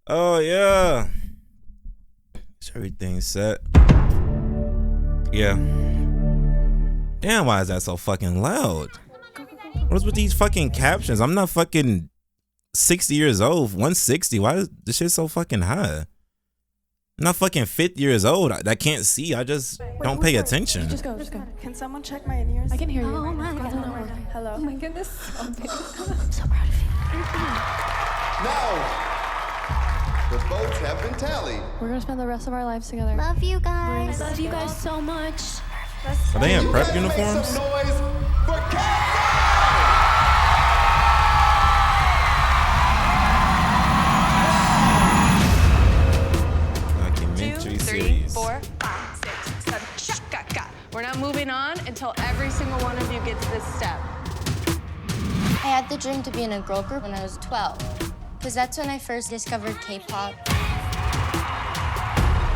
Oh yeah, is everything set? Yeah. Damn, why is that so fucking loud? What's with these fucking captions? I'm not fucking 60 years old. 160. Why is this shit so fucking high? I'm not fucking 50 years old. I can't see. I just don't pay attention. Just go. Can someone check my in-ears? I can hear you. Oh my God. Hello. Oh my goodness. I'm so proud of you. Now, the votes have been tallied. We're gonna spend the rest of our lives together. Love you guys. Love you guys so much. Are they in prep Make uniforms? some noise for KATSEYE! Documentary series. 4, 5, 6, 7. Shaka. We're not moving on until every single one of you gets this step. I had the dream to be in a girl group when I was 12, because that's when I first discovered K-pop.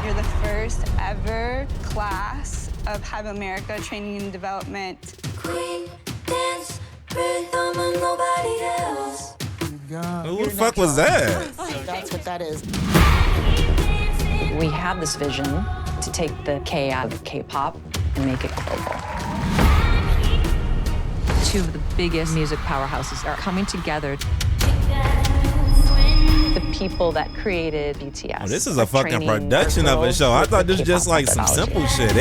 You're the first ever class of Hybe America Training and Development. Queen, dance, rhythm, and nobody else. Who the fuck was that? That's what that is. We have this vision to take the K out of K-pop and make it global. Two of the biggest music powerhouses are coming together. The people that created BTS. Oh, this is a fucking production of a show. I thought this was just like some simple shit.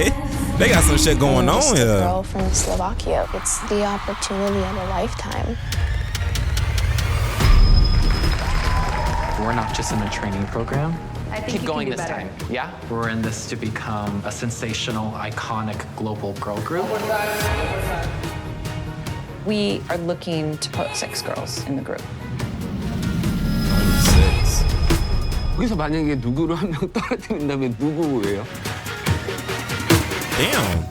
They got some shit going on here. Girl from Slovakia. It's the opportunity of a lifetime. We're not just in a training program. I think Keep you going can do this better. time. Yeah? We're in this to become a sensational, iconic global girl group. We are looking to put 6 girls in the group. 여기서 만약에 누구를 한 명 떨어뜨린다면 누구예요? Damn.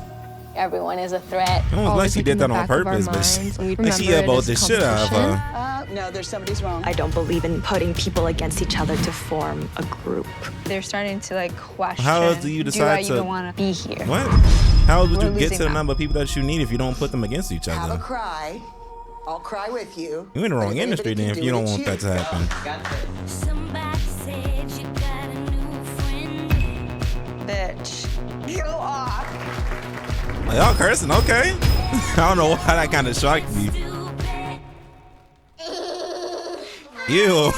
Everyone is a threat. Almost like she did that on purpose, but she elbowed the shit out of her. No, there's somebody's wrong. I don't believe in putting people against each other to form a group. They're starting to like question. How else do you decide I to even want to Be here. What? How would you We're get to losing the them. number of people that you need if you don't put them against each Have a other? cry. I'll cry with you. You're in the But wrong if industry anybody then can if you do don't it, want it's that to happen. Somebody said you got a new friend. bitch. Go off. Like, y'all cursing, okay? I don't know why that kind of shocked me. Ew.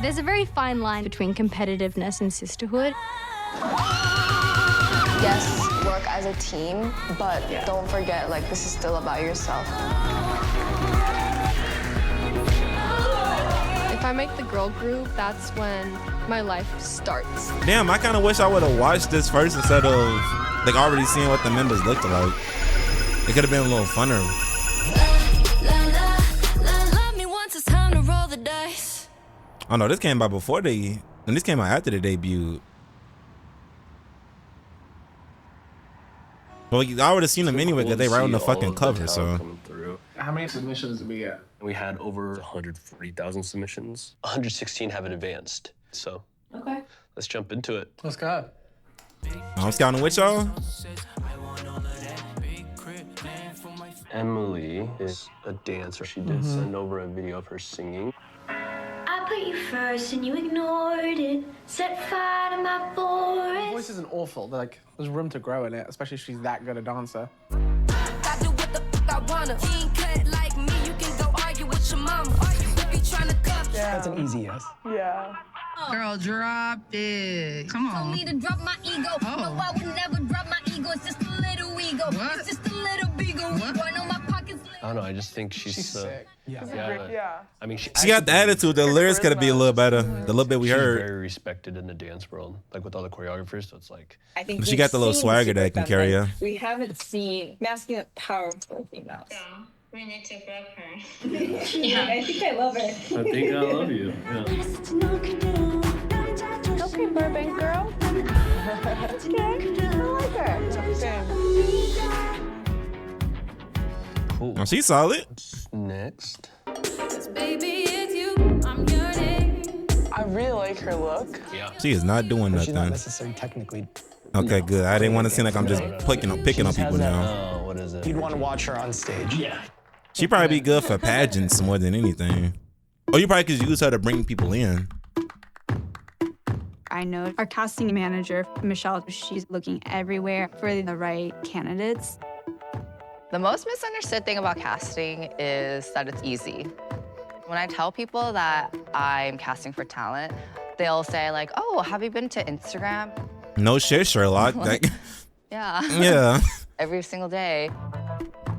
There's a very fine line between competitiveness and sisterhood. Yes, work as a team, but don't forget, like, this is still about yourself. If I make the girl group, that's when my life starts. Damn, I kind of wish I would have watched this first instead of like already seeing what the members looked like. It could have been a little funner. Love me once, it's time to roll the dice. Oh no, this came out before and this came out after the debut. Well, I would have seen them anyway because they were on the fucking cover. So How many submissions did we get? We had over 140,000 submissions. 116 have it advanced. So Okay. let's jump into it. Let's go. I'm scouting with y'all. Emily is a dancer. She did send over a video of her singing. I put you first and you ignored it. Set fire to my Her forest. voice isn't awful. Like, there's room to grow in it, especially if she's that good a dancer. I do what the fuck I wanna. You ain't cut like me, you can go argue with your mama. If you tryna cuff. That's an easy yes. Yeah. Girl, drop it. Come Told me to drop my ego. No, I would never drop my ego. It's just a little ego. What? It's just a little big ego. I know my pockets. I don't know. I just think she's sick. Yeah. Yeah. I mean, She got the attitude. The lyrics could have been a little better. The little bit we she's heard. very respected in the dance world, like with all the choreographers. So it's like I think She got the little swagger that can carry her. We haven't seen masculine, powerful females. We need to grab her. Yeah, I think I love her. I think I love you. Yeah. Okay, Burbank girl. Okay, I like her. Cool. Oh, she's solid. Next. Baby, it's you. I'm yearning. I really like her look. Yeah. She is not doing She's not nothing. necessarily technically. Okay, good. I didn't want to seem like I'm just picking on people now. Oh, what is it? You'd want to watch her on stage. Yeah. She probably be good for pageants more than anything. Or you probably could use her to bring people in. I know our casting manager, Michelle, she's looking everywhere for the right candidates. The most misunderstood thing about casting is that it's easy. When I tell people that I'm casting for talent, they'll say like, oh, have you been to Instagram? No shit, Sherlock. Like, yeah. yeah. Every single day,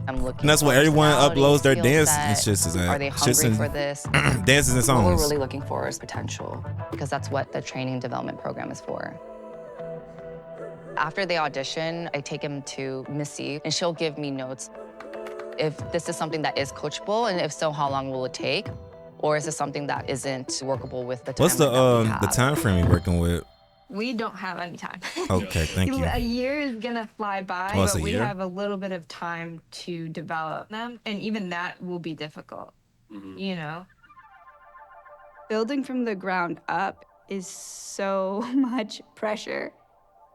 I'm looking. And that's for what everyone personality, uploads their skill dance. set. It's just Are they hungry for this? Dances and What songs. we're really looking for is potential, because that's what the training and development program is for. After they audition, I take them to Missy, and she'll give me notes. If this is something that is coachable, and if so, how long will it take? Or is this something that isn't workable with the time What's the that we have? time frame you're working with? We don't have any time. Okay, thank you. A year is gonna fly by, Oh, it's but a we year? have a little bit of time to develop them, and even that will be difficult. You know? Building from the ground up is so much pressure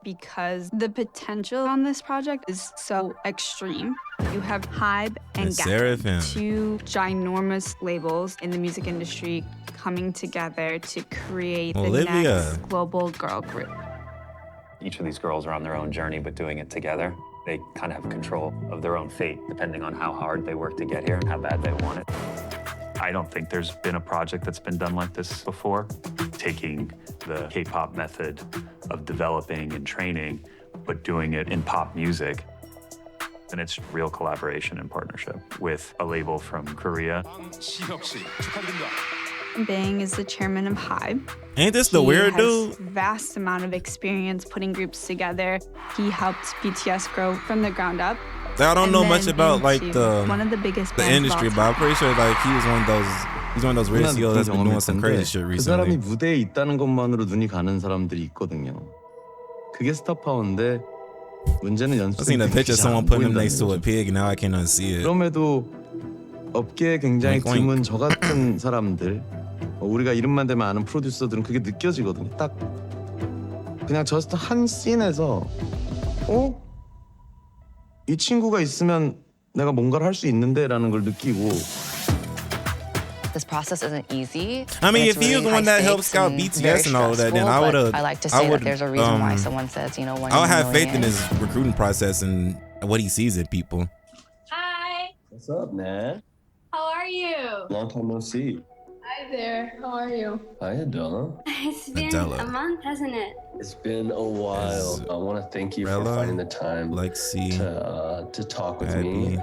because the potential on this project is so extreme. You have Hybe and And Seraphim. Geffen, two ginormous labels in the music industry coming together to create the Olivia. next global girl group. Each of these girls are on their own journey, but doing it together. They kind of have control of their own fate, depending on how hard they work to get here and how bad they want it. I don't think there's been a project that's been done like this before. Taking the K-pop method of developing and training, but doing it in pop music. And it's real collaboration and partnership with a label from Korea. Bang is the chairman of Hybe. Ain't this the weird He dude? has vast amount of experience putting groups together. He helped BTS grow from the ground up. I don't and know much then about like into the one of the biggest bands of industry, all but I'm pretty sure like he was one of those. He's one of those rare CEOs that's been doing some crazy shit 그 사람이 recently. 무대에 있다는 것만으로 눈이 가는 사람들이 있거든요. 그게 스타 파워인데 문제는 I 연습생 seen a 때 picture of 잘 someone 안 putting him 보인다는 next to a 거죠. pig, and now I can't unsee it. 그럼에도 업계에 굉장히 Wink, wink. 드문 저 같은 사람들, 우리가 이름만 대면 아는 프로듀서들은 그게 느껴지거든요. 딱 그냥 저스트 한 씬에서 이 친구가 있으면 내가 뭔가를 할 수 있는데라는 걸 느끼고. This process isn't easy. I mean, and if it's he was really the one high that helped stakes scout and BTS very and all that, then I stressful, would but have. I like to say that there's a reason why someone says, you know, one I would in a have faith in million. his recruiting process and what he sees in people. Hi. What's up, man? How are you? Long time no see. Hi there. How are you? Hi, Adela. It's been Adela. a month, hasn't it? It's been a while. I want to thank you for Rella, finding the time Lexi, to talk with Abby, me.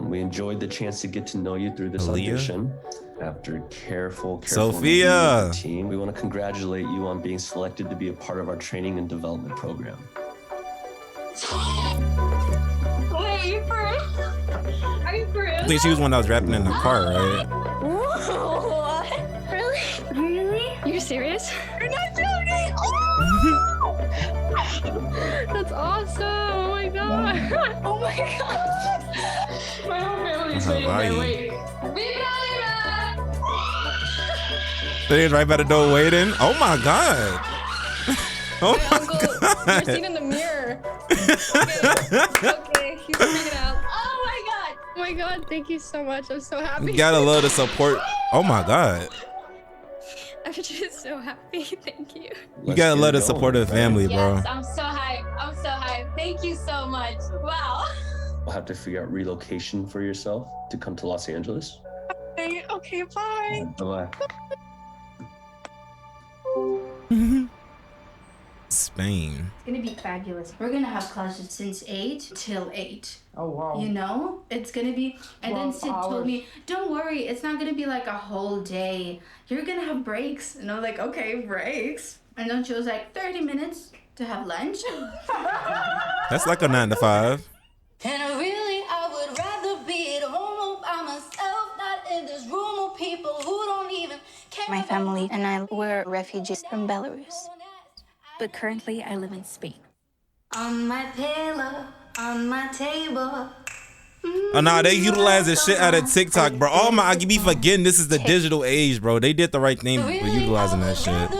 We enjoyed the chance to get to know you through this Aaliyah, audition. After careful Sophia. review of the team, we want to congratulate you on being selected to be a part of our training and development program. Wait, you for real? Are you for real? I think she was one that was rapping in the car, right? What? Really? Really? You're serious? You're not joking! That's awesome. Oh my god. Oh my god! My whole family's waiting. Hawaii. Wait. They was right by the door waiting. Oh my god. Oh my Uncle, god. you're seen in the mirror. Okay, he's freaking out. Oh my god! Oh my god, thank you so much. I'm so happy. You gotta love the support. Oh my god. I'm just so happy. Thank you. You gotta love the support of the family, bro. Yes, I'm so hyped. I'm so hyped. Thank you so much. Wow. We'll have to figure out relocation for yourself to come to Los Angeles. Okay, bye. Bye-bye. Spain. It's gonna be fabulous. We're gonna have classes since 8 till 8. Oh, wow. You know? It's gonna be, and then 12 Sid told hours. me, don't worry, it's not gonna be like a whole day. You're gonna have breaks. And I'm like, okay, breaks. And then she was like, 30 minutes to have lunch. That's like a 9 to 5. And really, I would rather be at home by My family and I were refugees from Belarus. But currently I live in Spain. On my pillow, on my table. Oh nah, they utilize the shit out of TikTok, bro. Oh my, I be forgetting this is the digital age, bro. They did the right thing for utilizing that shit.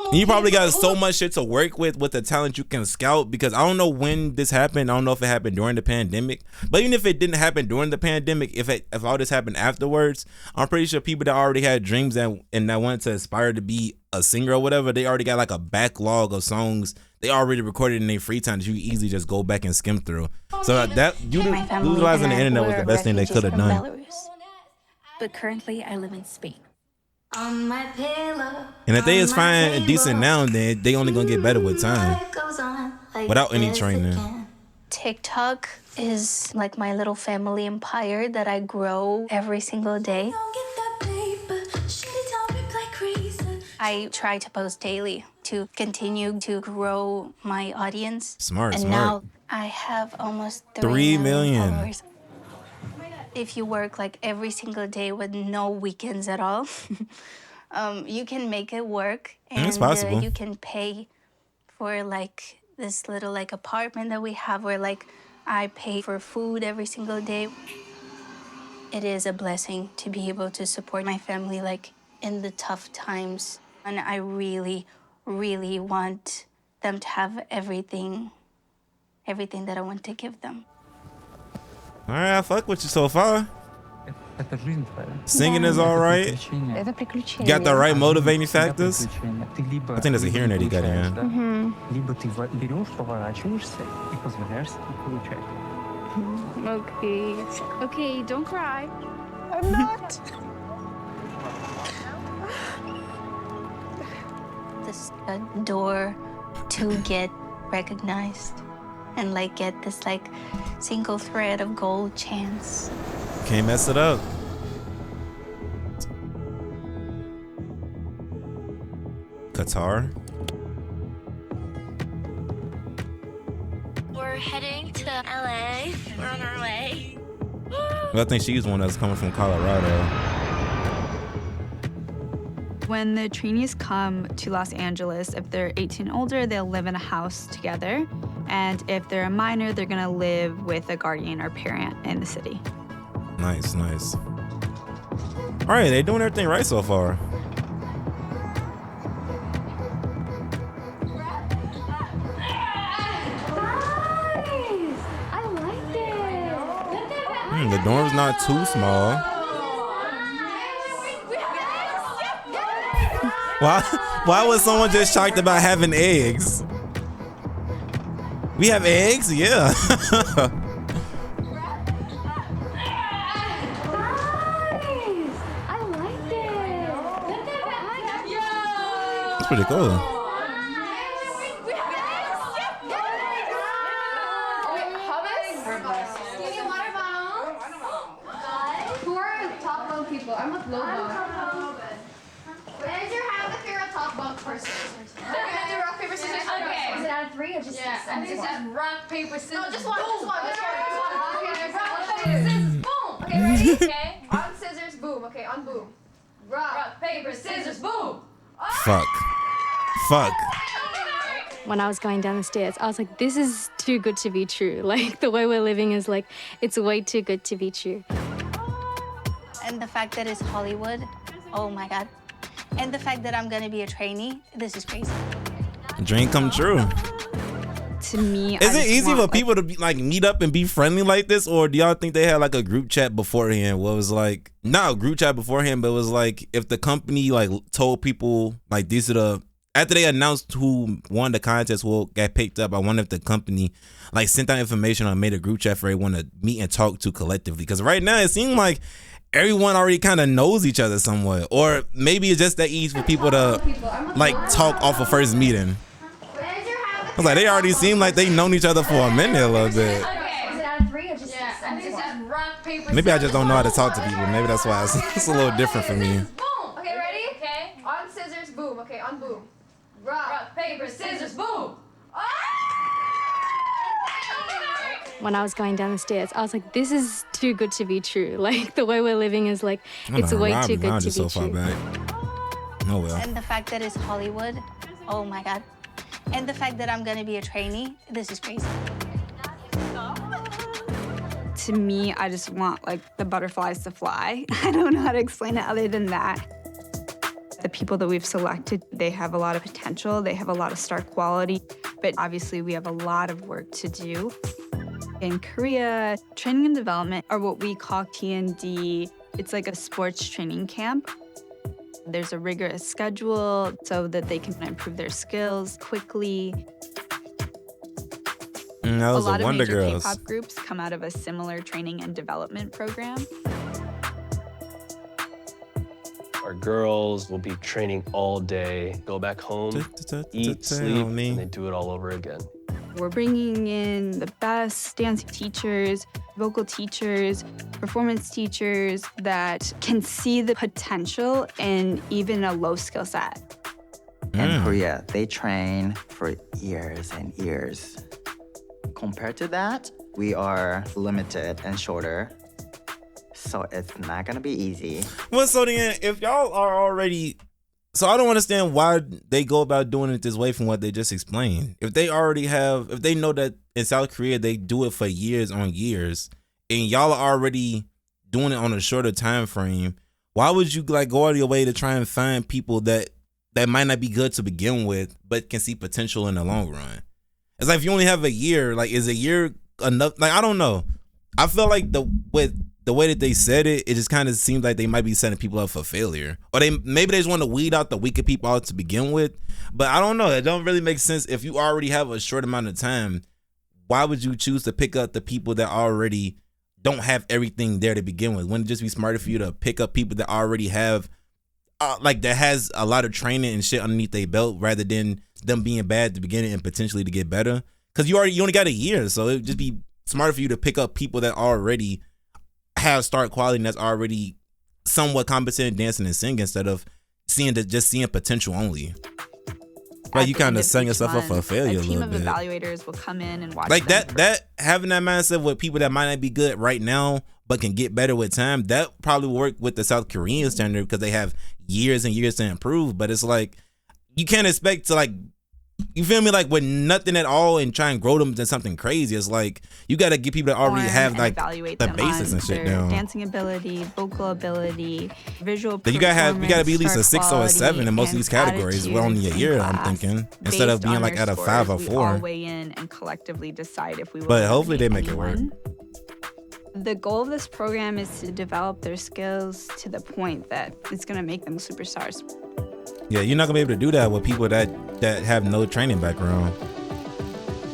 And you probably got so much shit to work with the talent you can scout, because I don't know when this happened. I don't know if it happened during the pandemic, but even if it didn't happen during the pandemic, if all this happened afterwards, I'm pretty sure people that already had dreams and that wanted to aspire to be a singer or whatever, they already got like a backlog of songs they already recorded in their free time that you easily just go back and skim through. So that utilizing the internet was the best thing they could have done. Belarus. But currently I live in Spain. On my pillow, And if they is fine and decent now, then they only gonna get better with time, without any training. TikTok is like my little family empire that I grow every single day. I try to post daily to continue to grow my audience. Smart. Now I have almost 3 million followers. If you work like every single day with no weekends at all, you can make it work, and it's possible. You can pay for like this little like apartment that we have, where like I pay for food every single day. It is a blessing to be able to support my family like in the tough times, and I really, really want them to have everything that I want to give them. All right, I fuck with you so far. Singing is all right. You got the right motivating factors. I think there's a hearing aid he got in. Okay, don't cry. I'm not. This door to get recognized and like get this like single thread of gold chance. Can't mess it up. Qatar. We're heading to LA. We're on our way. Well, I think she's one that's coming from Colorado. When the trainees come to Los Angeles, if they're 18 and older, they'll live in a house together. And if they're a minor, they're gonna live with a guardian or parent in the city. Nice, nice. All right, they're doing everything right so far. I like it. The dorm's not too small. Why was someone just shocked about having eggs? We have eggs? Yeah. I like it. That's pretty cool. Who are top bunk people? I'm with low bunk. Raise your hand if you're a top bunk person. Okay, do rock, paper, scissors. Okay. Is it out of 3 or just Yeah, I think it's just rock, paper, scissors. No, just one. Just one. Okay, Rock, paper, scissors, boom. Okay, ready? Okay. On scissors, boom. Okay, on boom. Rock, paper, scissors, boom. Fuck. When I was going down the stairs, I was like, this is too good to be true. Like, the way we're living is like, it's way too good to be true. And the fact that it's Hollywood, oh my God. And the fact that I'm gonna be a trainee, this is crazy. Dream come true. To me, Is it easy for people to be like meet up and be friendly like this, or do y'all think they had like a group chat beforehand? What was like not a group chat beforehand, but it was like if the company like told people like these are the after they announced who won the contest will get picked up. I wonder if the company like sent out information or made a group chat for everyone to meet and talk to collectively. Because right now it seemed like everyone already kind of knows each other somewhat, or maybe it's just that easy for people to like talk off a first meeting. I was like, they already seem like they've known each other for a minute a little bit. Okay. Is it out of 3 or just rock, paper, Maybe I just don't know how to talk to people. Maybe that's why it's a little different for me. boom. Okay, ready? Okay. On scissors, boom. Okay, on boom. Rock, paper, scissors, boom. when I was going down the stairs. I was like, this is too good to be true. Like the way we're living is like, it's way too good to be so far true. back. Oh well. And the fact that it's Hollywood, oh my God. And the fact that I'm gonna be a trainee, this is crazy. To me, I just want like the butterflies to fly. I don't know how to explain it other than that. The people that we've selected, they have a lot of potential, they have a lot of star quality, but obviously we have a lot of work to do. In Korea, training and development are what we call T&D. It's like a sports training camp. There's a rigorous schedule so that they can improve their skills quickly. That was a lot a Wonder of major Girls. K-pop groups come out of a similar training and development program. Our girls will be training all day, go back home, eat, sleep, and they do it all over again. We're bringing in the best dance teachers, vocal teachers, performance teachers that can see the potential in even a low skill set. In Korea, they train for years and years. Compared to that, we are limited and shorter, so it's not gonna be easy. Well, so then, if y'all are already, so I don't understand why they go about doing it this way from what they just explained. If they already have, if they know that in South Korea they do it for years on years, and y'all are already doing it on a shorter time frame, why would you like go out of your way to try and find people that might not be good to begin with, but can see potential in the long run? It's like if you only have a year, like is a year enough? Like I don't know. I feel like the way that they said it, it just kind of seems like they might be setting people up for failure, or maybe they just want to weed out the weaker people out to begin with. But I don't know. It don't really make sense if you already have a short amount of time. Why would you choose to pick up the people that already don't have everything there to begin with? Wouldn't it just be smarter for you to pick up people that already have, like that has a lot of training and shit underneath their belt, rather than them being bad at the beginning and potentially to get better? Because you only got a year, so it would just be smarter for you to pick up people that already have start quality and that's already somewhat competent in dancing and singing, instead of seeing potential only. Like you kind of setting yourself up for a failure a team little of bit. evaluators will come in and watch Like them. that having that mindset with people that might not be good right now but can get better with time, that probably work with the South Korean standard because they have years and years to improve. But it's like you can't expect to, like, you feel me, like with nothing at all and try and grow them to something crazy. It's like you got to get people that already have like the basics and shit down. Dancing ability, vocal ability, visual. But you gotta be at least a 6 or a 7 in most of these categories. We're only a year, I'm thinking, instead of being like at a 5 or 4. We all weigh in and collectively decide if we will. But hopefully they make it work. The goal of this program is to develop their skills to the point that it's gonna make them superstars. Yeah, you're not gonna be able to do that with people that have no training background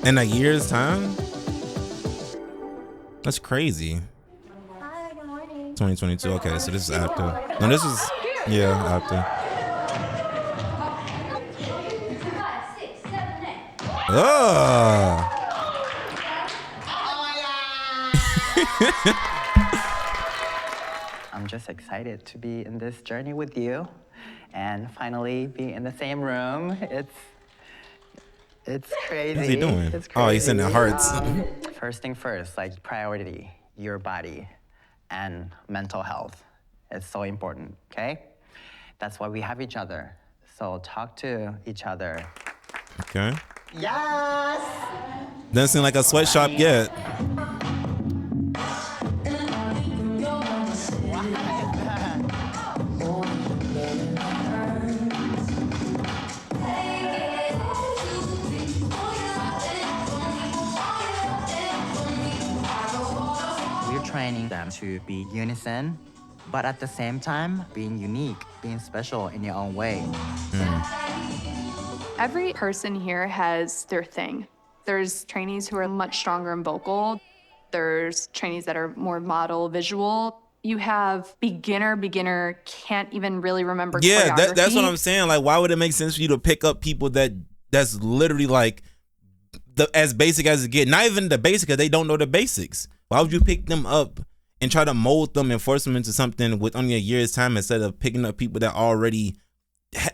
in a year's time. That's crazy. Hi, good morning. 2022. Okay, so this is after. No, this is after. Oh. I'm just excited to be in this journey with you and finally be in the same room. It's crazy. What's he doing? It's crazy. Oh, he's sending hearts. First thing first, like priority, your body and mental health. It's so important, okay? That's why we have each other. So talk to each other. Okay. Yes! Doesn't seem like a sweatshop yet. Training them to be unison, but at the same time, being unique, being special in your own way. Every person here has their thing. There's trainees who are much stronger in vocal. There's trainees that are more model, visual. You have beginner, can't even really remember choreography. That's what I'm saying. Like, why would it make sense for you to pick up people that's literally like as basic as it get? Not even the basic, because they don't know the basics. Why would you pick them up and try to mold them and force them into something with only a year's time, instead of picking up people that already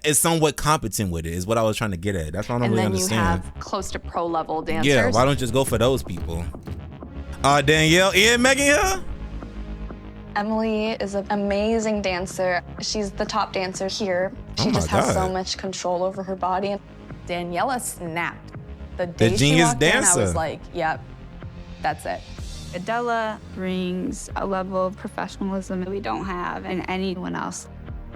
is somewhat competent with it, is what I was trying to get at. That's what I don't really understand. And then you have close to pro level dancers. Yeah, why don't you just go for those people? Danielle and Megan here? Emily is an amazing dancer. She's the top dancer here. She Oh just my has so God. much control over her body. Daniela snapped. The day she genius walked in, I dancer. was like, yep, that's it. Adela brings a level of professionalism that we don't have in anyone else.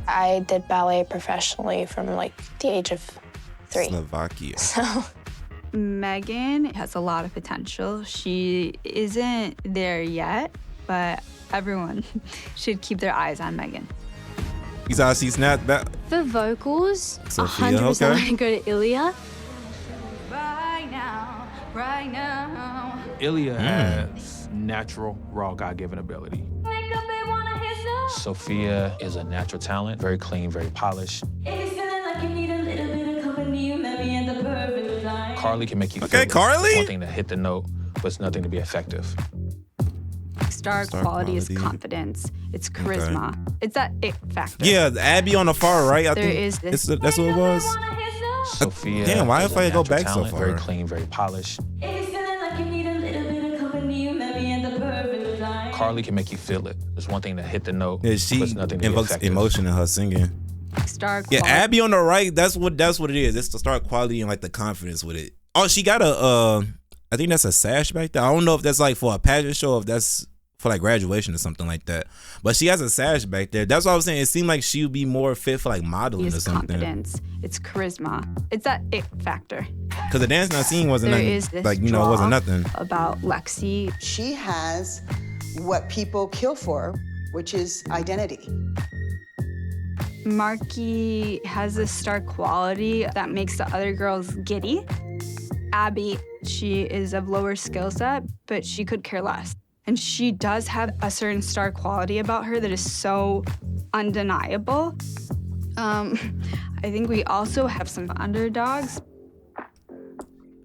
I did ballet professionally from like the age of 3. Slovakia. So Megan has a lot of potential. She isn't there yet, but everyone should keep their eyes on Megan. You saw she snapped back. For vocals, Sophia, 100% okay. I go to Ilya. Right now. Ilya has natural, raw, God-given ability. Sophia is a natural talent, very clean, very polished. Carly can make you feel it. Carly? It's one thing to hit the note, but it's nothing to be effective. Star quality is confidence. It's charisma. It's that it factor. Yeah, Abby on the far right. I There think is this- that's what it was. Sophia Damn, why is if a I go natural back so talent, far? very clean, very polished. Carly can make you feel it. It's one thing to hit the note, Yeah, but she it's nothing to be invokes effective. emotion in her singing. Star Yeah, quality. Abby on the right. That's what it is. It's the star quality and like the confidence with it. Oh, she got a. I think that's a sash back there. I don't know if that's like for a pageant show, or if that's for like graduation or something like that. But she has a sash back there. That's what I was saying. It seemed like she would be more fit for like modeling or It's something. confidence. It's charisma. It's that it factor. Because the dance I seen wasn't There nothing, is this like it wasn't draw nothing. about Lexi. She has what people kill for, which is identity. Marky has this star quality that makes the other girls giddy. Abby, she is of lower skill set, but she could care less. And she does have a certain star quality about her that is so undeniable. I think we also have some underdogs.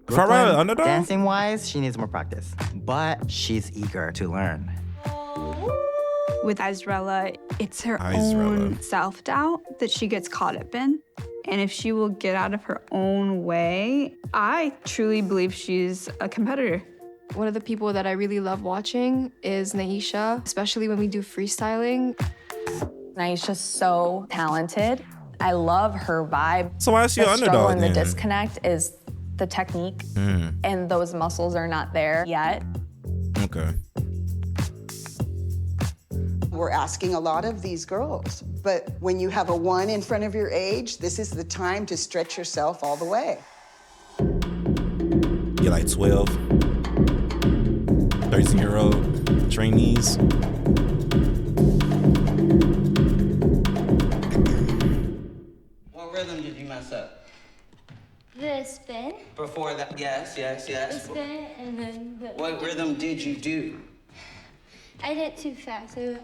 Farrell, underdog? Dancing wise, she needs more practice, but she's eager to learn. With Izrella, it's her Izrella. own self-doubt that she gets caught up in. And if she will get out of her own way, I truly believe she's a competitor. One of the people that I really love watching is Naisha, especially when we do freestyling. Naisha's so talented. I love her vibe. So why is she the an struggle underdog and the then? disconnect is the technique, Mm, and those muscles are not there yet. okay. We're asking a lot of these girls, but when you have a 1 in front of your age, this is the time to stretch yourself all the way. You're like 12, 13-year-old trainees. What rhythm did you mess up? The spin, Before that, yes. the spin, and then the. What rhythm did you do? I did it too fast. So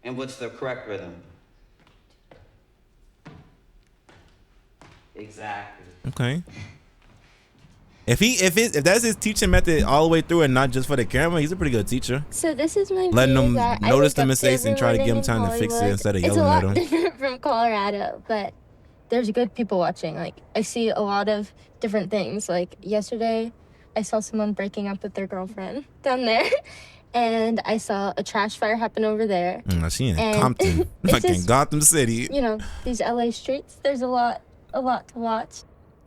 And what's the correct rhythm? Exactly. Okay. If that's his teaching method all the way through and not just for the camera, he's a pretty good teacher. So this is my Letting view them that I notice wake the up mistakes and every try to give morning them time in to fix it Hollywood. instead of It's a yelling at lot them. different from Colorado, but there's good people watching. Like I see a lot of different things. Like yesterday, I saw someone breaking up with their girlfriend down there, and I saw a trash fire happen over there. She in And Compton, it's fucking just, Gotham City, You know, these LA streets. There's a lot to watch.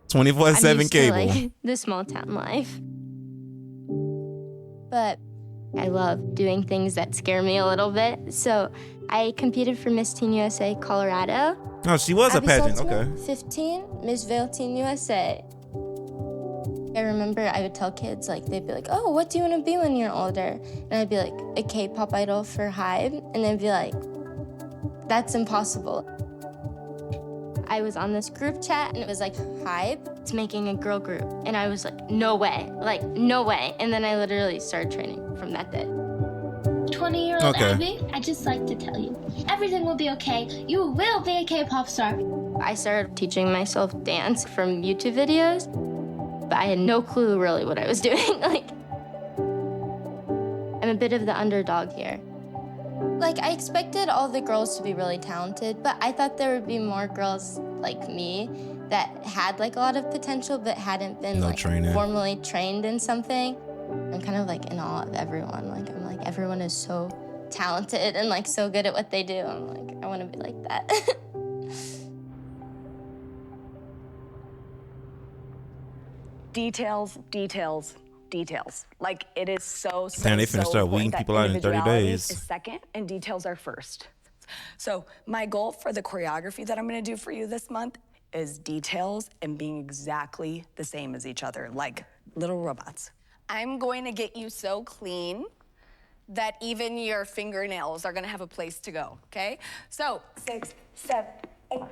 24/7 I'm used to, cable. like, the small town life. But I love doing things that scare me a little bit. So I competed for Miss Teen USA Colorado. Oh, she was a Abby pageant. Saltzman, Okay. 15, Miss Vale Teen USA. I remember I would tell kids, like, they'd be like, oh, what do you want to be when you're older? And I'd be like, a K-pop idol for Hybe. And they'd be like, that's impossible. I was on this group chat and it was like, Hybe, it's making a girl group. And I was like, no way, no way. And then I literally started training from that day. 20-year-old Okay. Abby, I just like to tell you, everything will be okay. You will be a K-pop star. I started teaching myself dance from YouTube videos, but I had no clue really what I was doing. Like, I'm a bit of the underdog here. Like, I expected all the girls to be really talented, but I thought there would be more girls like me that had like a lot of potential but hadn't been like formally trained in something. I'm kind of like in awe of everyone. Like I'm like, everyone is so talented and like so good at what they do. I'm like, I want to be like that. Details, details, details. Like it is so Damn, they finna start weeding people out in 30 days. Is second and details are first. So my goal for the choreography that I'm gonna do for you this month is details and being exactly the same as each other, like little robots. I'm going to get you so clean that even your fingernails are gonna have a place to go, okay? So 6, 7, 8.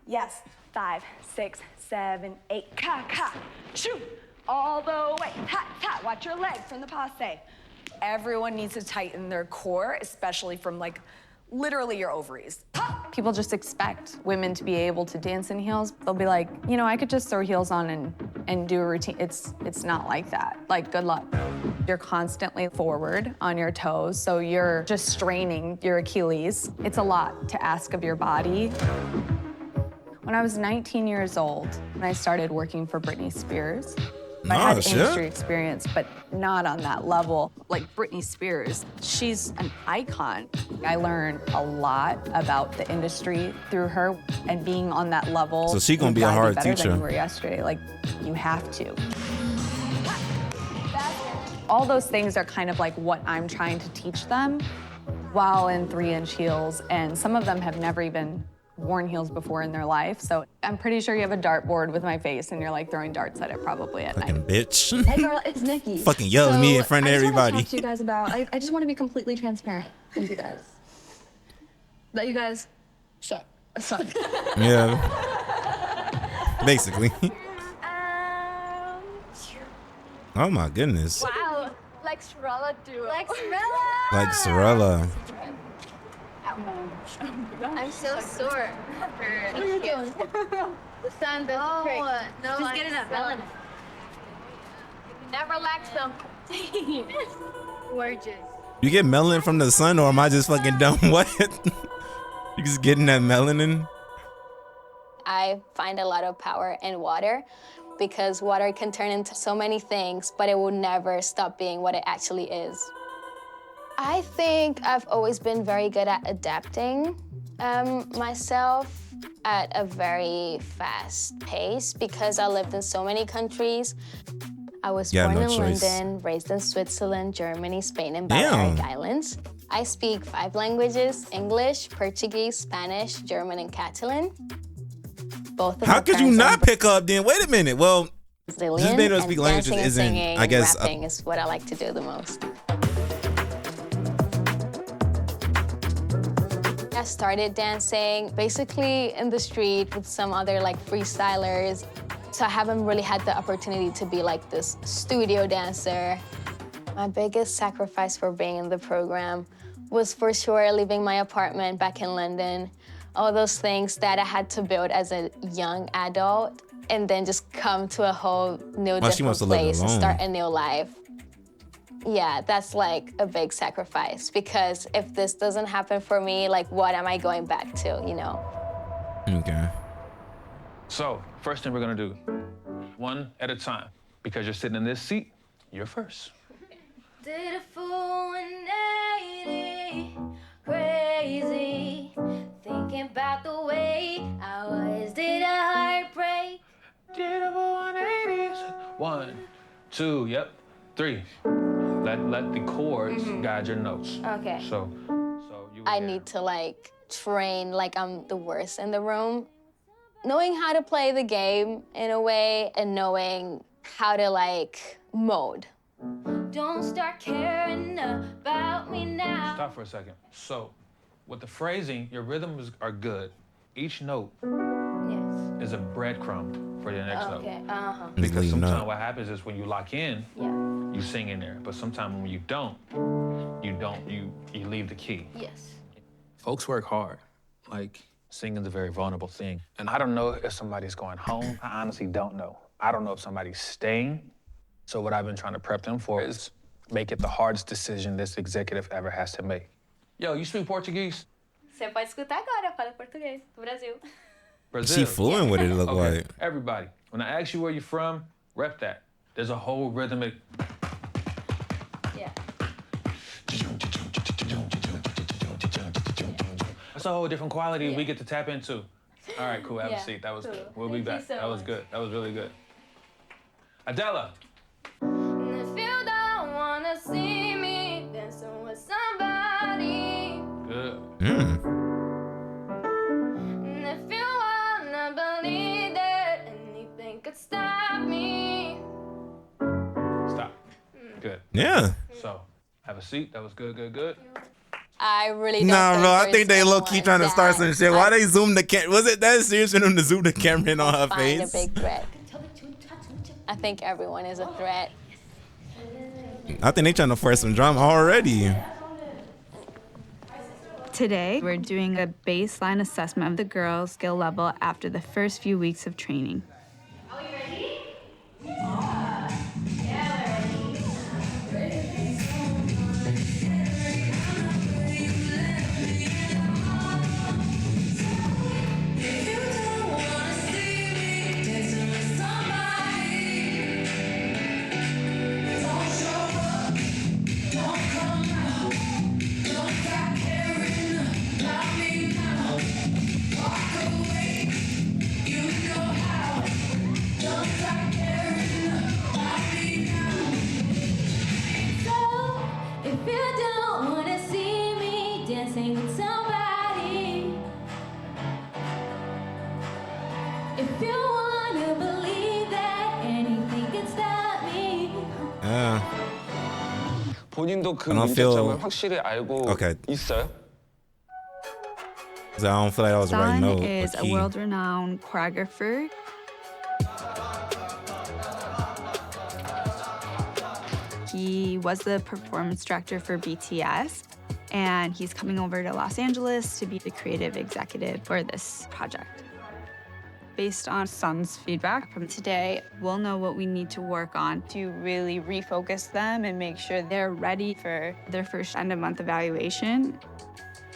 Yes. 5, 6, 7, 8. Ka, shoot. All the way. Ha. Watch your legs from the passe. everyone needs to tighten their core, especially from like literally your ovaries. People just expect women to be able to dance in heels. They'll be like, you know, I could just throw heels on and do a routine. It's not like that. Like, good luck. You're constantly forward on your toes, so you're just straining your Achilles. It's a lot to ask of your body. When I was 19 years old, I started working for Britney Spears. I had industry experience, but not on that level. Like Britney Spears, she's an icon. I learned a lot about the industry through her, and being on that level. So she gonna be a hard better teacher. Than you were yesterday. Like, you have to. All those things are kind of like what I'm trying to teach them while in 3-inch heels, and some of them have never even worn heels before in their life. So I'm pretty sure you have a dartboard with my face and you're like throwing darts at it probably at Fucking night. Bitch. Hey girl, it's Nikki. Fucking yell at me in front of everybody. I just want to talk to you guys about, I just want to be completely transparent with you guys. That you guys suck. Yeah. Basically. Oh my goodness. Wow, like Sorella do. Like Sorella. Like Sorella. I'm so sore. What are you doing? The sun doesn't trick. No, Just get enough melanin. Never lack some. Gorgeous. You get melanin from the sun, or am I just fucking dumb? What? You just getting that melanin? I find a lot of power in water because water can turn into so many things, but it will never stop being what it actually is. I think I've always been very good at adapting myself at a very fast pace because I lived in so many countries. I was born in London, raised in Switzerland, Germany, Spain, and Balearic Islands. I speak 5 languages: English, Portuguese, Spanish, German, and Catalan. Both of How could you not pick up then? Wait a minute. Well, Brazilian, just being able to speak languages and isn't, singing, I guess. Rapping is what I like to do the most. I started dancing basically in the street with some other like freestylers. So I haven't really had the opportunity to be like this studio dancer. My biggest sacrifice for being in the program was for sure leaving my apartment back in London. All those things that I had to build as a young adult and then just come to a whole new different place and start a new life. Yeah, that's like a big sacrifice because if this doesn't happen for me, like what am I going back to, you know? Okay. So, first thing we're gonna do, one at a time. Because you're sitting in this seat, you're first. Did a fool 180, crazy, thinking about the way I was. Did a heartbreak? Did a fool 180. 1, 2, yep, 3. Let the chords guide your notes. Okay. So I need to like train like I'm the worst in the room. Knowing how to play the game in a way and knowing how to like mode. Don't start caring about me now. Stop for a second. So, with the phrasing, your rhythms are good. Each note is a breadcrumb for your next note. Okay, Because sometimes what happens is when you lock in, you sing in there. But sometimes when you don't, you leave the key. Yes. Folks work hard. Like, singing's a very vulnerable thing. And I don't know if somebody's going home. I honestly don't know. I don't know if somebody's staying. So what I've been trying to prep them for is make it the hardest decision this executive ever has to make. Yo, you speak Portuguese? Você pode escutar agora, eu falo português, do Brasil. Brazil. She fooling with it, it look Okay, like. everybody, when I ask you where you're from, rep that. There's a whole rhythmic. Yeah. That's a whole different quality we get to tap into. All right, cool, have a seat. That was good. We'll be back. That was good. That was really good. Adela. If you don't wanna see me dancing with somebody, Good. and if you wanna believe that anything could stop me. Stop. Good. Yeah. So, have a seat. That was good, good, good. I really don't Nah, think bro, I there's think they low key anyone trying to start that some shit. Why they zoom the camera? Was it that serious for them to zoom the camera in on her find a face? big threat. I think everyone is a threat. I think they trying to force some drama already. Today, we're doing a baseline assessment of the girls' skill level after the first few weeks of training. Are we ready? If you don't wanna see me dancing with somebody, if you wanna believe that anything can stop me. 본인도 그 I don't feel- 문제점을 확실히 알고 Okay. 있어요? 'Cause I don't feel like that was the right Son note. is or a key. world-renowned choreographer. He was the performance director for BTS, and he's coming over to Los Angeles to be the creative executive for this project. Based on Sun's feedback from today, we'll know what we need to work on to really refocus them and make sure they're ready for their first end-of-month evaluation.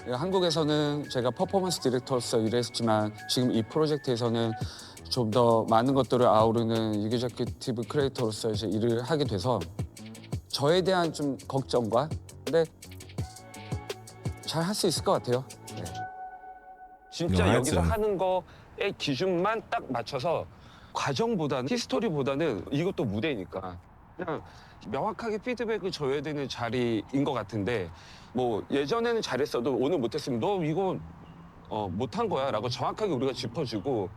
한국에서는 제가 퍼포먼스 디렉터로서 일했지만 지금 이 프로젝트에서는 좀 더 많은 것들을 아우르는 이그제큐티브 크리에이터로서 이제 일을 하게 돼서 저에 대한 좀 걱정과 근데 잘 할 수 있을 것 같아요. 네. 진짜 No, 여기서 that's 하는 거의 기준만 딱 맞춰서 과정보다는 히스토리보다는 이것도 무대니까 그냥 명확하게 피드백을 줘야 되는 자리인 것 같은데 뭐 예전에는 잘했어도 오늘 못했으면 너 이거 못한 거야 라고 정확하게 우리가 짚어주고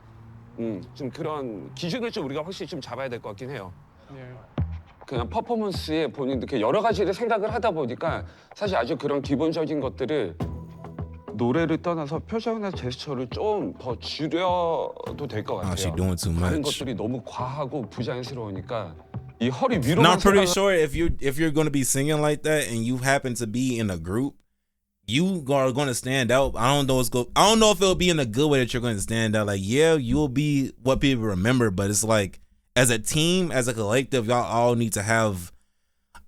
좀 그런 기준을 좀 우리가 확실히 좀 잡아야 될 것 같긴 해요. 그냥 퍼포먼스에 본인도 이렇게 여러 가지를 생각을 하다 보니까 사실 아주 그런 기본적인 것들을 노래를 떠나서 표정이나 제스처를 좀 더 줄여도 될 것 같아요. she doing too 다른 much. 것들이 너무 과하고 부자연스러우니까 이 허리 위로. No, I'm pretty sure if you're gonna be singing like that and you happen to be in a group, you are gonna stand out. I don't know if it'll be in a good way that you're gonna stand out. Like, yeah, you'll be what people remember, but it's like as a team, as a collective, y'all all need to have.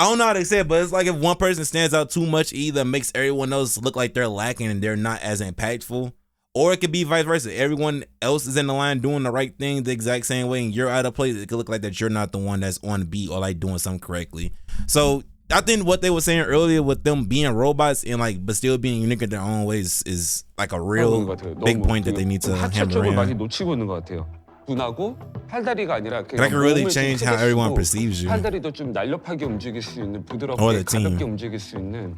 I don't know how to say it, but it's like if one person stands out too much, either makes everyone else look like they're lacking and they're not as impactful, or it could be vice versa. Everyone else is in the line doing the right thing the exact same way, and you're out of place. It could look like that you're not the one that's on beat or like doing something correctly. So I think what they were saying earlier with them being robots and like but still being unique in their own ways is like a real big point that they need to hammer 하체적으로 많이 in. 놓치고 있는 것 같아요. 분하고 팔다리가 아니라 That can really change how everyone perceives you. 팔다리도 좀 날렵하게 움직일 수 있는 부드럽게 Or the team. 가볍게 움직일 수 있는.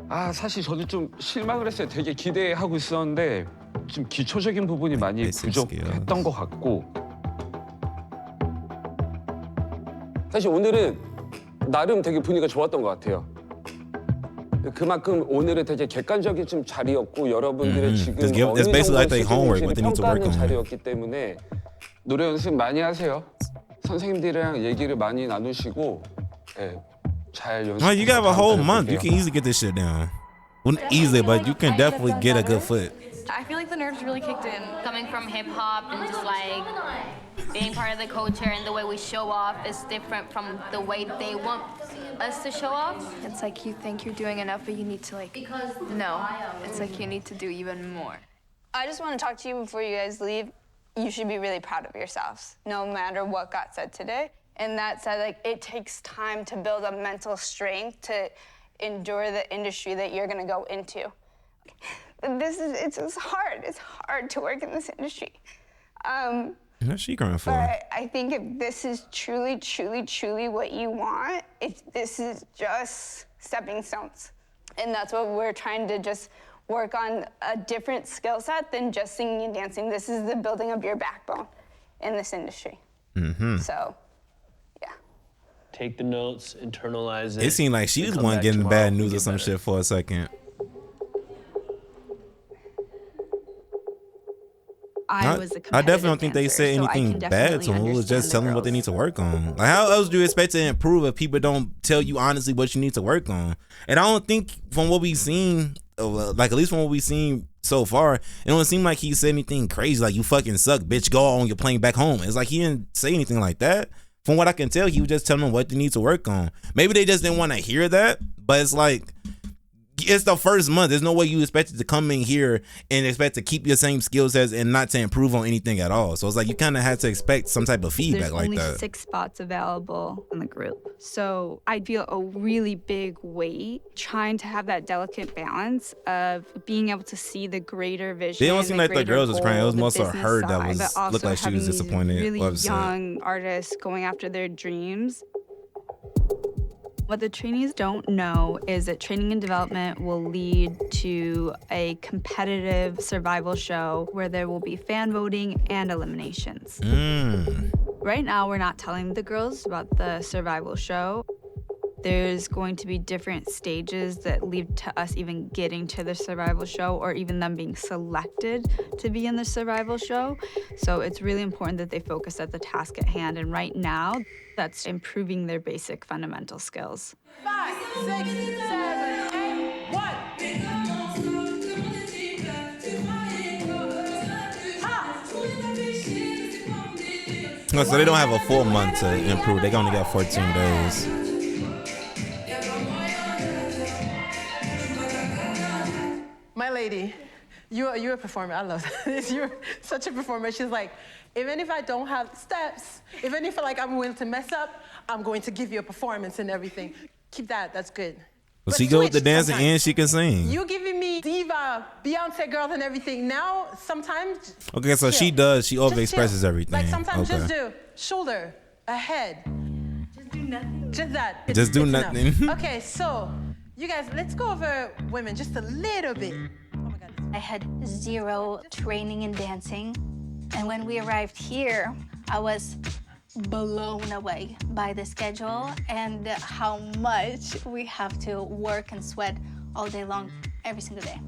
아 사실 저는 좀 실망을 했어요. 되게 기대하고 있었는데 좀 기초적인 부분이 많이 부족했던 것 같고. 사실 오늘은 나름 되게 분위기가 좋았던 것 같아요. 그만큼 오늘은 되게 객관적인 좀 자리였고 여러분들의 지금 It's 어느 basically like 정도 they homework, what they need to work 평가하는 on. 자리였기 때문에 노래 연습 많이 하세요. 선생님들이랑 얘기를 많이 나누시고 잘 연습. Well, you got a whole month. You can easily get this shit down. Well, not easily, but you can definitely get a good foot. I feel like the nerves really kicked in. Coming from hip hop and just like being part of the culture and the way we show off is different from the way they want us to show off. It's like you think you're doing enough, but you need to no. It's like you need to do even more. I just want to talk to you before you guys leave. you should be really proud of yourselves, no matter what got said today. And that said, like, it takes time to build up mental strength to endure the industry that you're gonna go into. It's hard. It's hard to work in this industry. What's she crying for? But I think if this is truly, truly, truly what you want, this is just stepping stones. And that's what we're trying to just work on, a different skill set than just singing and dancing. This is the building of your backbone in this industry. Mm-hmm. So, take the notes, internalize it. It seemed like she was the one getting bad news or some shit for a second. I was a competitive I definitely don't think they said dancer, so I anything can bad to them. It was just telling them what they need to work on. Like, how else do you expect to improve if people don't tell you honestly what you need to work on? And I don't think from what we've seen, like at least from what we've seen so far, it don't seem like he said anything crazy like, you fucking suck, bitch, go on, you're playing back home. It's like he didn't say anything like that. From what I can tell, he was just telling them what they need to work on. Maybe they just didn't want to hear that, but it's like, it's the first month. There's no way you expected to come in here and expect to keep your same skill sets and not to improve on anything at all. So it's like you kind of had to expect some type of feedback like that. There's only 6 spots available in the group. So I feel a really big weight trying to have that delicate balance of being able to see the greater vision. They don't seem like the girls was crying. It was more so her that was looked like she was disappointed. Really or upset. young artists going after their dreams. What the trainees don't know is that training and development will lead to a competitive survival show where there will be fan voting and eliminations. Right now, we're not telling the girls about the survival show. There's going to be different stages that lead to us even getting to the survival show or even them being selected to be in the survival show. So it's really important that they focus at the task at hand. And right now, that's improving their basic fundamental skills. 5, 6, 7, 8, 1. No, so they don't have a full month to improve. They only got 14 days. My lady, you're a performer. I love that. You're such a performer. She's like, even if I don't have steps, even if like I'm willing to mess up, I'm going to give you a performance and everything. Keep that. That's good. Well, she good with the dancing and she can sing. You giving me diva, Beyonce girls and everything. Now, sometimes. Okay, so she does. She overexpresses everything. Like sometimes just do shoulder, a head. Just do nothing. Just that. Just do nothing. Enough. Okay, so you guys, let's go over women just a little bit. I had 0 training in dancing. And when we arrived here, I was blown away by the schedule and how much we have to work and sweat all day long, every single day.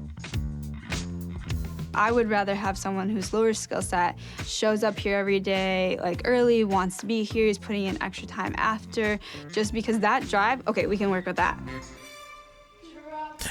I would rather have someone who's lower skill set, shows up here every day, like early, wants to be here, is putting in extra time after, just because that drive, okay, we can work with that.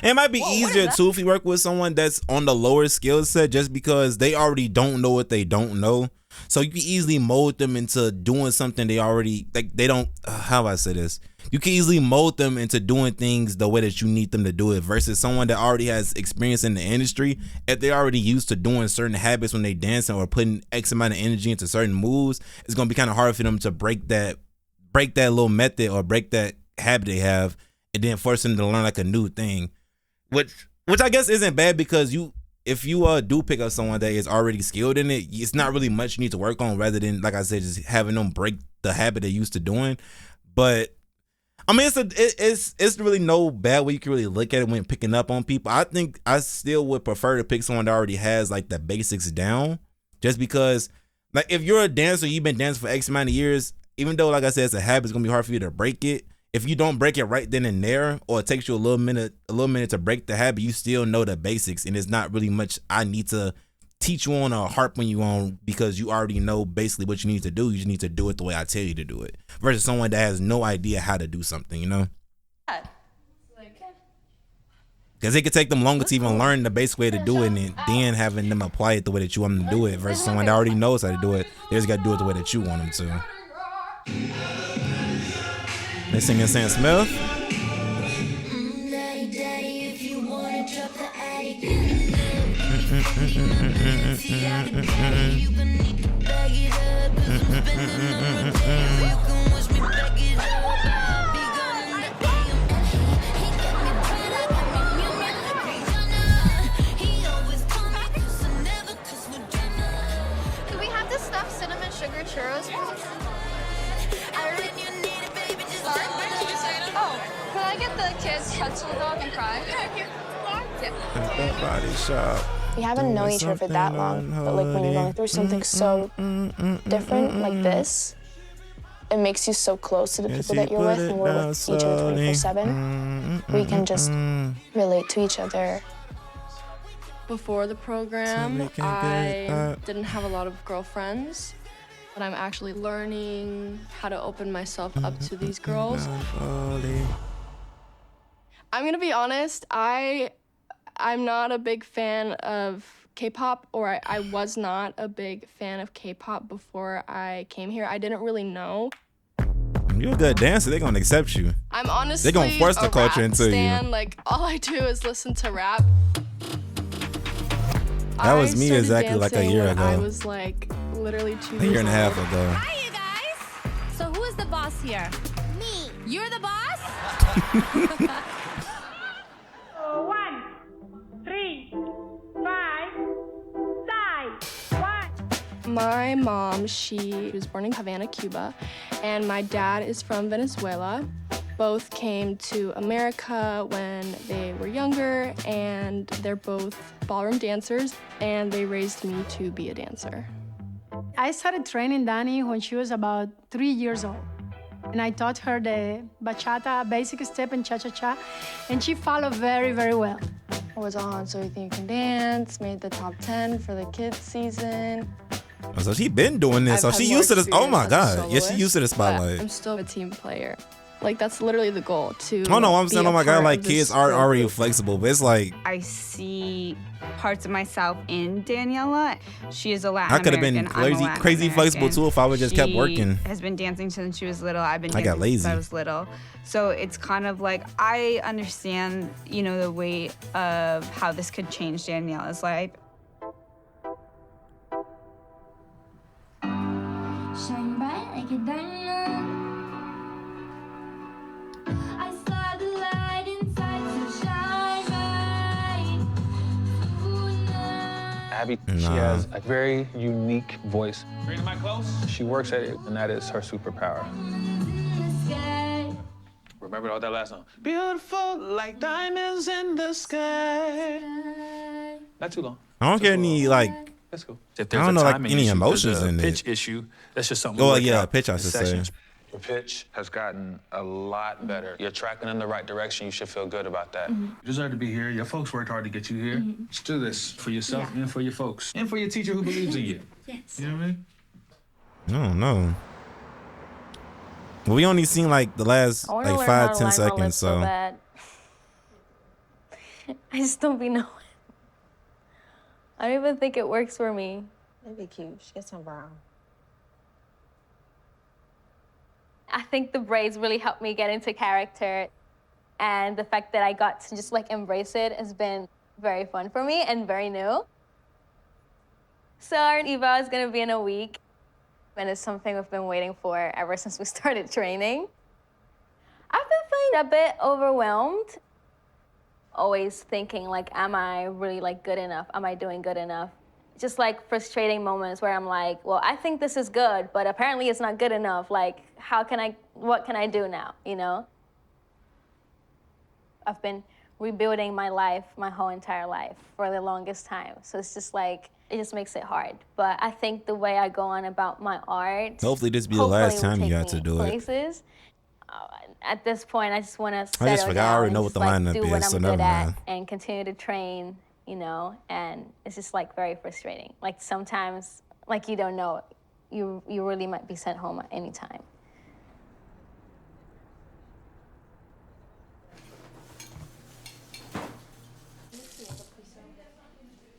It might be easier too if you work with someone that's on the lower skill set just because they already don't know what they don't know. So you can easily mold them into doing something they already, like they don't, how do I say this? You can easily mold them into doing things the way that you need them to do it versus someone that already has experience in the industry. If they're already used to doing certain habits when they dancing or putting X amount of energy into certain moves, it's going to be kind of hard for them to break that little method or break that habit they have and then force them to learn like a new thing. Which I guess isn't bad because if you do pick up someone that is already skilled in it, it's not really much you need to work on rather than, like I said, just having them break the habit they're used to doing. But I mean, it's really no bad way you can really look at it when picking up on people. I think I still would prefer to pick someone that already has like the basics down, just because like if you're a dancer, you've been dancing for X amount of years, even though like I said, it's a habit, it's gonna be hard for you to break it. If you don't break it right then and there, or it takes you a little minute to break the habit, you still know the basics, and it's not really much I need to teach you on or harp on you on because you already know basically what you need to do. You just need to do it the way I tell you to do it, versus someone that has no idea how to do something, you know? Because it could take them longer to even learn the basic way to do it, and then having them apply it the way that you want them to do it, versus someone that already knows how to do it. They just got to do it the way that you want them to. They singing Sam Smith. Do we have the stuffed cinnamon sugar churros? Sorry? Oh, can I get the kids pretzel dog and fries? At the body shop. We haven't known each other for that long, but like when you're going through something so different like this, it makes you so close to the people that you're with, and we're with each other 24/7. We can just relate to each other. Before the program, I didn't have a lot of girlfriends, but I'm actually learning how to open myself up to these girls. I'm gonna be honest, I'm not a big fan of K-pop, or I was not a big fan of K-pop before I came here. I didn't really know. You're a good dancer. They're gonna accept you. I'm honestly They're gonna force the culture rap into stan. you. Like all I do is listen to rap. That was me started exactly like a dancing year when I ago. was like literally 2 years A year and a half old. ago. Hi, you guys. So who is the boss here? Me. You're the boss? 1, 3, 5, die. 1. My mom, she was born in Havana, Cuba, and my dad is from Venezuela. Both came to America when they were younger, and they're both ballroom dancers, and they raised me to be a dancer. I started training Dani when she was about 3 years old. And I taught her the bachata, basic step, and cha-cha-cha, and she followed very, very well. I was on So You Think You Can Dance, made the top 10 for the kids season. Oh, so she been doing this. I've So had she more used to this. Oh my experience as a God. Yeah, she used to the soloist, but spotlight. I'm still a team player. Like, that's literally the goal, to Oh no, I'm be saying, a oh my God, part like of this kids are girl already group. flexible, but it's like I see parts of myself in Daniela. She is a Latin I could have been American, I'm a crazy, Latin crazy flexible American. too if I would just kept She working. has been dancing since she was little. I've been I got dancing since I lazy. was little. So it's kind of like I understand, the weight of how this could change Daniela's life. Shine bright like a diamond. I saw the light inside, so shine bright tonight. Abby, she has a very unique voice. Reading my clothes? She works at it, and that is her superpower. Remember all that last song? Beautiful like diamonds in the sky. Not too long. I don't get any like. That's cool. I don't know like any emotions in pitch it. issue. That's just something. Oh we work yeah, out pitch I in should sessions. say. Your pitch has gotten a lot better. You're tracking in the right direction. You should feel good about that. You deserve to be here. Your folks worked hard to get you here. Let's do this for yourself and for your folks. And for your teacher who believes in you. Yes. You know what I mean? I don't know. Well, we only seen like the last I wanna like learn 5, how to 10 line my seconds, lips so. bad. I just don't be knowing. I don't even think it works for me. That'd be cute. She gets some brown. I think the braids really helped me get into character, and the fact that I got to just like embrace it has been very fun for me and very new. So our eval is gonna be in a week, and it's something we've been waiting for ever since we started training. I've been feeling a bit overwhelmed, always thinking like, am I really like good enough? Am I doing good enough? Just like frustrating moments where I'm like, well, I think this is good, but apparently it's not good enough. Like, what can I do now, I've been rebuilding my life, my whole entire life for the longest time. So it's just like, it just makes it hard. But I think the way I go on about my art, Hopefully this be the last hopefully will time you take got to me do it. places. At this point, I just want to settle I just forgot. I down already and know what just, the like, lineup do what is, I'm so good never at mind. and continue to train, and it's just like very frustrating. Like sometimes, like you don't know, you really might be sent home at any time.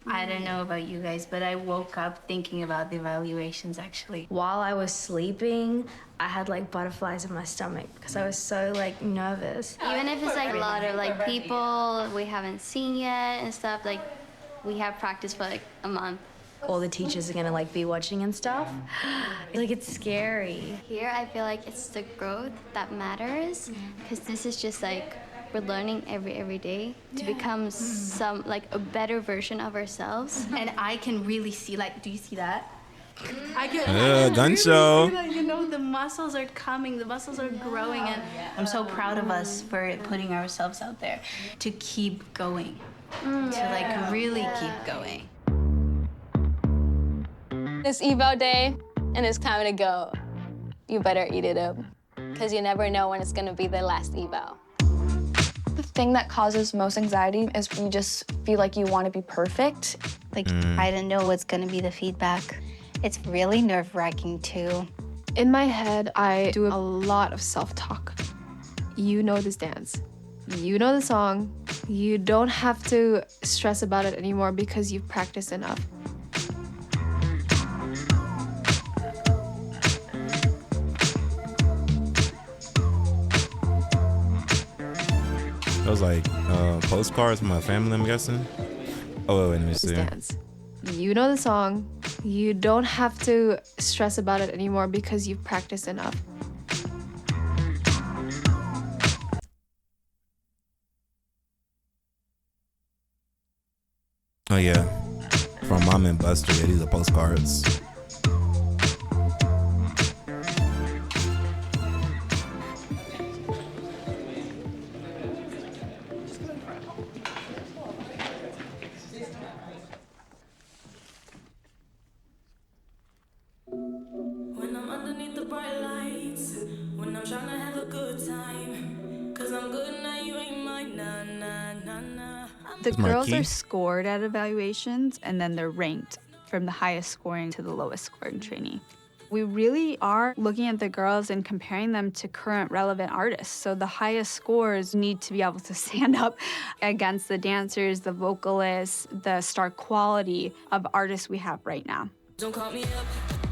I don't know about you guys, but I woke up thinking about the evaluations actually. While I was sleeping, I had like butterflies in my stomach because I was so like nervous. Even if it's like a lot of like people we haven't seen yet and stuff, like We have practice for like a month. All the teachers are gonna like be watching and stuff. Like it's scary. Here, I feel like it's the growth that matters, because this is just like we're learning every day to become some like a better version of ourselves. And I can really see, like, do you see that? I can gun really show. see that, you know, the muscles are coming, the muscles are growing, and I'm so proud of us for putting ourselves out there to keep going, to like really keep going. It's eval day, and it's time to go. You better eat it up, because you never know when it's gonna be the last eval. The thing that causes most anxiety is you just feel like you want to be perfect. Like, I don't know what's gonna be the feedback. It's really nerve-wracking too. In my head, I do a lot of self-talk. You know this dance. You know the song. You don't have to stress about it anymore because you've practiced enough. Those like postcards from my family, I'm guessing. Oh, wait, let me see. Dance. You know the song. You don't have to stress about it anymore because you've practiced enough. Oh yeah, from Mom and Buster. Yeah, these are postcards. When I'm underneath the bright lights, when I'm trying to have a good time, 'cause I'm good now, you ain't mine, nah, nah, nah, nah. The Is Marquis? girls are scored at evaluations, and then they're ranked from the highest scoring to the lowest scoring trainee. We really are looking at the girls and comparing them to current relevant artists. So the highest scores need to be able to stand up against the dancers, the vocalists, the star quality of artists we have right now. Don't call me up,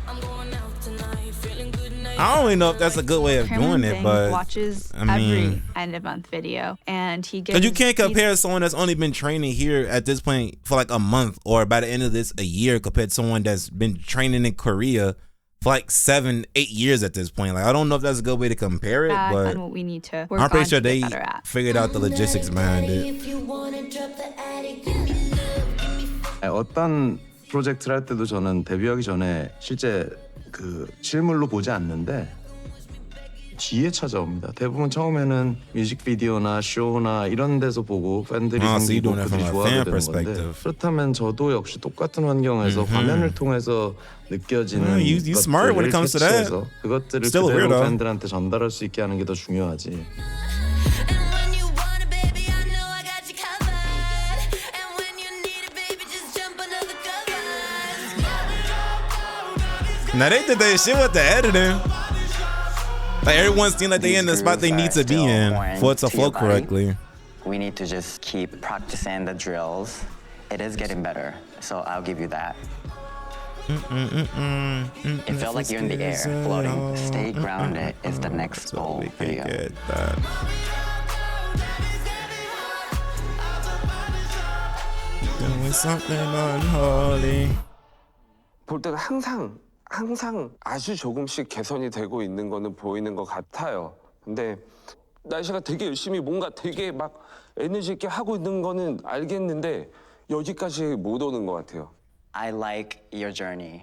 I'm going out tonight, feeling good now. I don't even know if that's a good way of doing it, but watches I mean, every end of month video, and he gives. because you can't compare someone that's only been training here at this point for like a month, or by the end of this a year, compared to someone that's been training in Korea for like 7-8 years at this point. Like I don't know if that's a good way to compare it, but and what we need to work I'm pretty on sure to get they better at. figured out the logistics behind it. If you wanna drop the attic, give me love, give me 어떤 프로젝트를 할 때도 저는 데뷔하기 전에 실제 그 실물로 보지 않는데 뒤에 찾아옵니다. 대부분 처음에는 뮤직비디오나 쇼나 이런 데서 보고 팬들이 so you're 생기고 doing it from 그들이 a 좋아하게 fan 되는 건데 perspective. 그렇다면 저도 역시 똑같은 환경에서 화면을 통해서 느껴지는 you smart when it comes to that. 캐치해서 그것들을 Still a 그대로 weirdo. 팬들한테 전달할 수 있게 하는 게 더 중요하지. Now they did that shit with the editing. Like everyone seemed like they in the spot they need to be in for it to flow correctly. We need to just keep practicing the drills. It is getting better, so I'll give you that. It felt like you're in the air, floating. Stay grounded is the next goal for you. Doing something unholy. 볼 때는 항상 아주 조금씩 개선이 되고 있는 거는 보이는 것 같아요. 근데 날씨가 되게 열심히 뭔가 되게 막 에너지 있게 하고 있는 거는 알겠는데 여기까지 못 오는 것 같아요. I like your journey.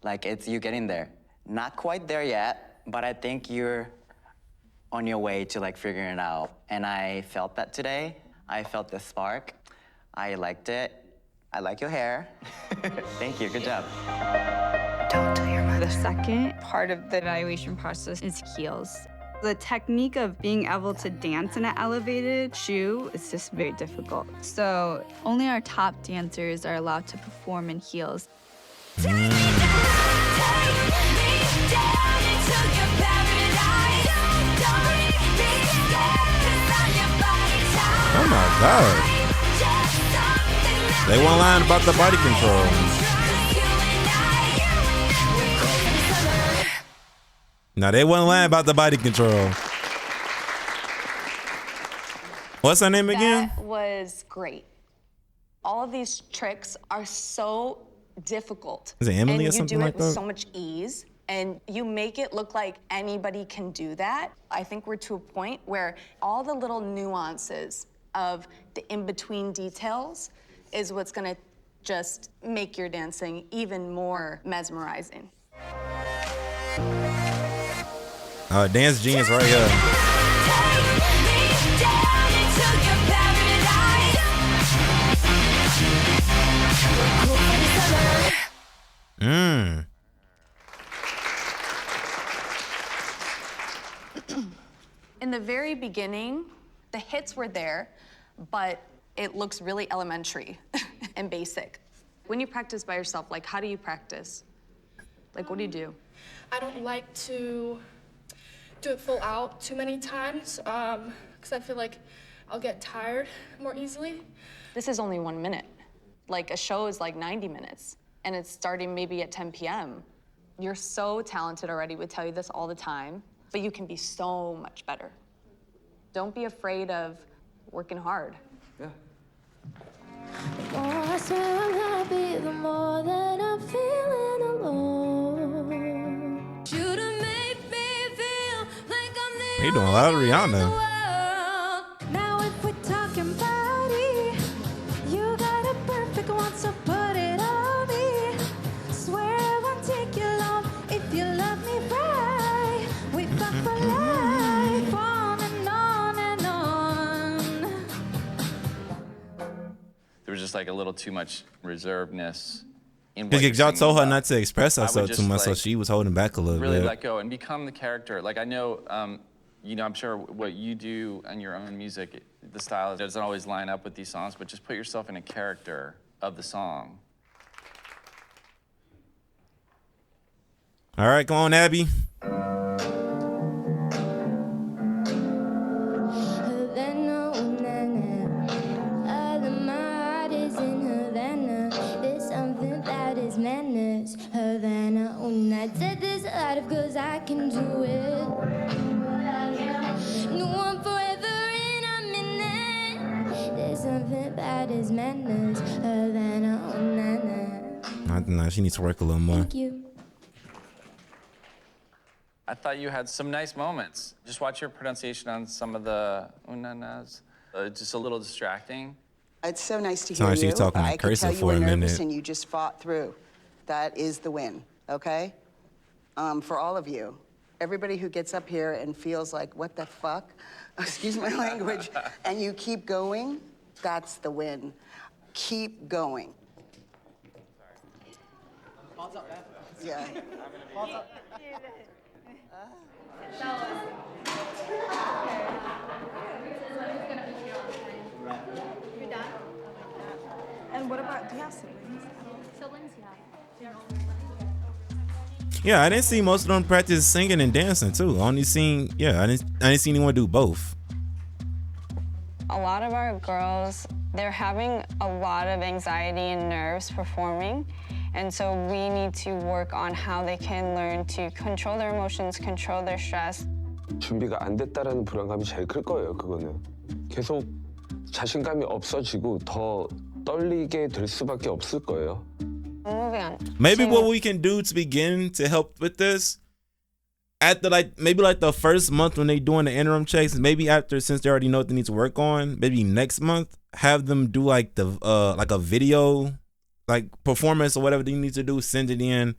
Like it's you getting there. Not quite there yet, but I think you're on your way to like figuring it out. And I felt that today. I felt the spark. I liked it. I like your hair. Thank you. Good job. Don't tell your mother. The second part of the evaluation process is heels. The technique of being able to dance in an elevated shoe is just very difficult. So only our top dancers are allowed to perform in heels. Oh my God. They won't lie about the body control. No, they wasn't lying about the body control. What's her name again? That was great. All of these tricks are so difficult. Is it Emily and or something you do like it with that? so much ease, and you make it look like anybody can do that. I think we're to a point where all the little nuances of the in-between details is what's gonna just make your dancing even more mesmerizing. Dance Genius right here. In the very beginning, the hits were there, but it looks really elementary and basic. When you practice by yourself, like, how do you practice? Like, what do you do? I don't like to do it full out too many times because I feel like I'll get tired more easily. This is only 1 minute. Like, a show is like 90 minutes, and it's starting maybe at 10 p.m. You're so talented already. We tell you this all the time, but you can be so much better. Don't be afraid of working hard. Yeah. Oh, I swear I'm happy the more that I'm feeling alone. Should've made me feel like I'm the He doing a lot of Rihanna. Now if we're talking body, you got a perfect one, so put it on me. Swear I won't take you long if you love me right. We fuck for life, on and on and on. There was just like a little too much reservedness in what Because you're y'all singing told her about. not to express I would herself too just, much, so like, she was holding back a little really bit. let go and become the character. Like I know, you know, I'm sure what you do in your own music, the style doesn't always line up with these songs, but just put yourself in a character of the song. All right, come on, Abby. Havana, ooh, na, na. All of my heart is in Havana. There's something that is madness. Havana, ooh, na. Said there's a lot of girls I can do it. No one forever in a minute. There's something that is madness. Havana, ooh, na, na. Nah, she needs to work a little more. Thank you. I thought you had some nice moments. Just watch your pronunciation on some of the unanas. Just a little distracting. It's so nice to Sounded hear like she you. was talking I like could tell cursive you for were a nervous minute. and you just fought through. That is the win, okay? For all of you, everybody who gets up here and feels like, what the fuck? Excuse my language. And you keep going, that's the win. Keep going. Yeah. You're done? And what about, do you have siblings? Siblings, yeah. Yeah, I didn't see most of them practice singing and dancing too. I only seen, I didn't see anyone do both. A lot of our girls, they're having a lot of anxiety and nerves performing. And so we need to work on how they can learn to control their emotions, control their stress. 준비가 안 됐다라는 불안감이 제일 클 거예요, 그거는. 계속 자신감이 없어지고 더 떨리게 될 수밖에 없을 거예요. Moving on. Maybe what we can do to begin to help with this, after maybe the first month when they doing the interim checks, maybe after, since they already know what they need to work on, maybe next month have them do like a video performance or whatever they need to do, send it in,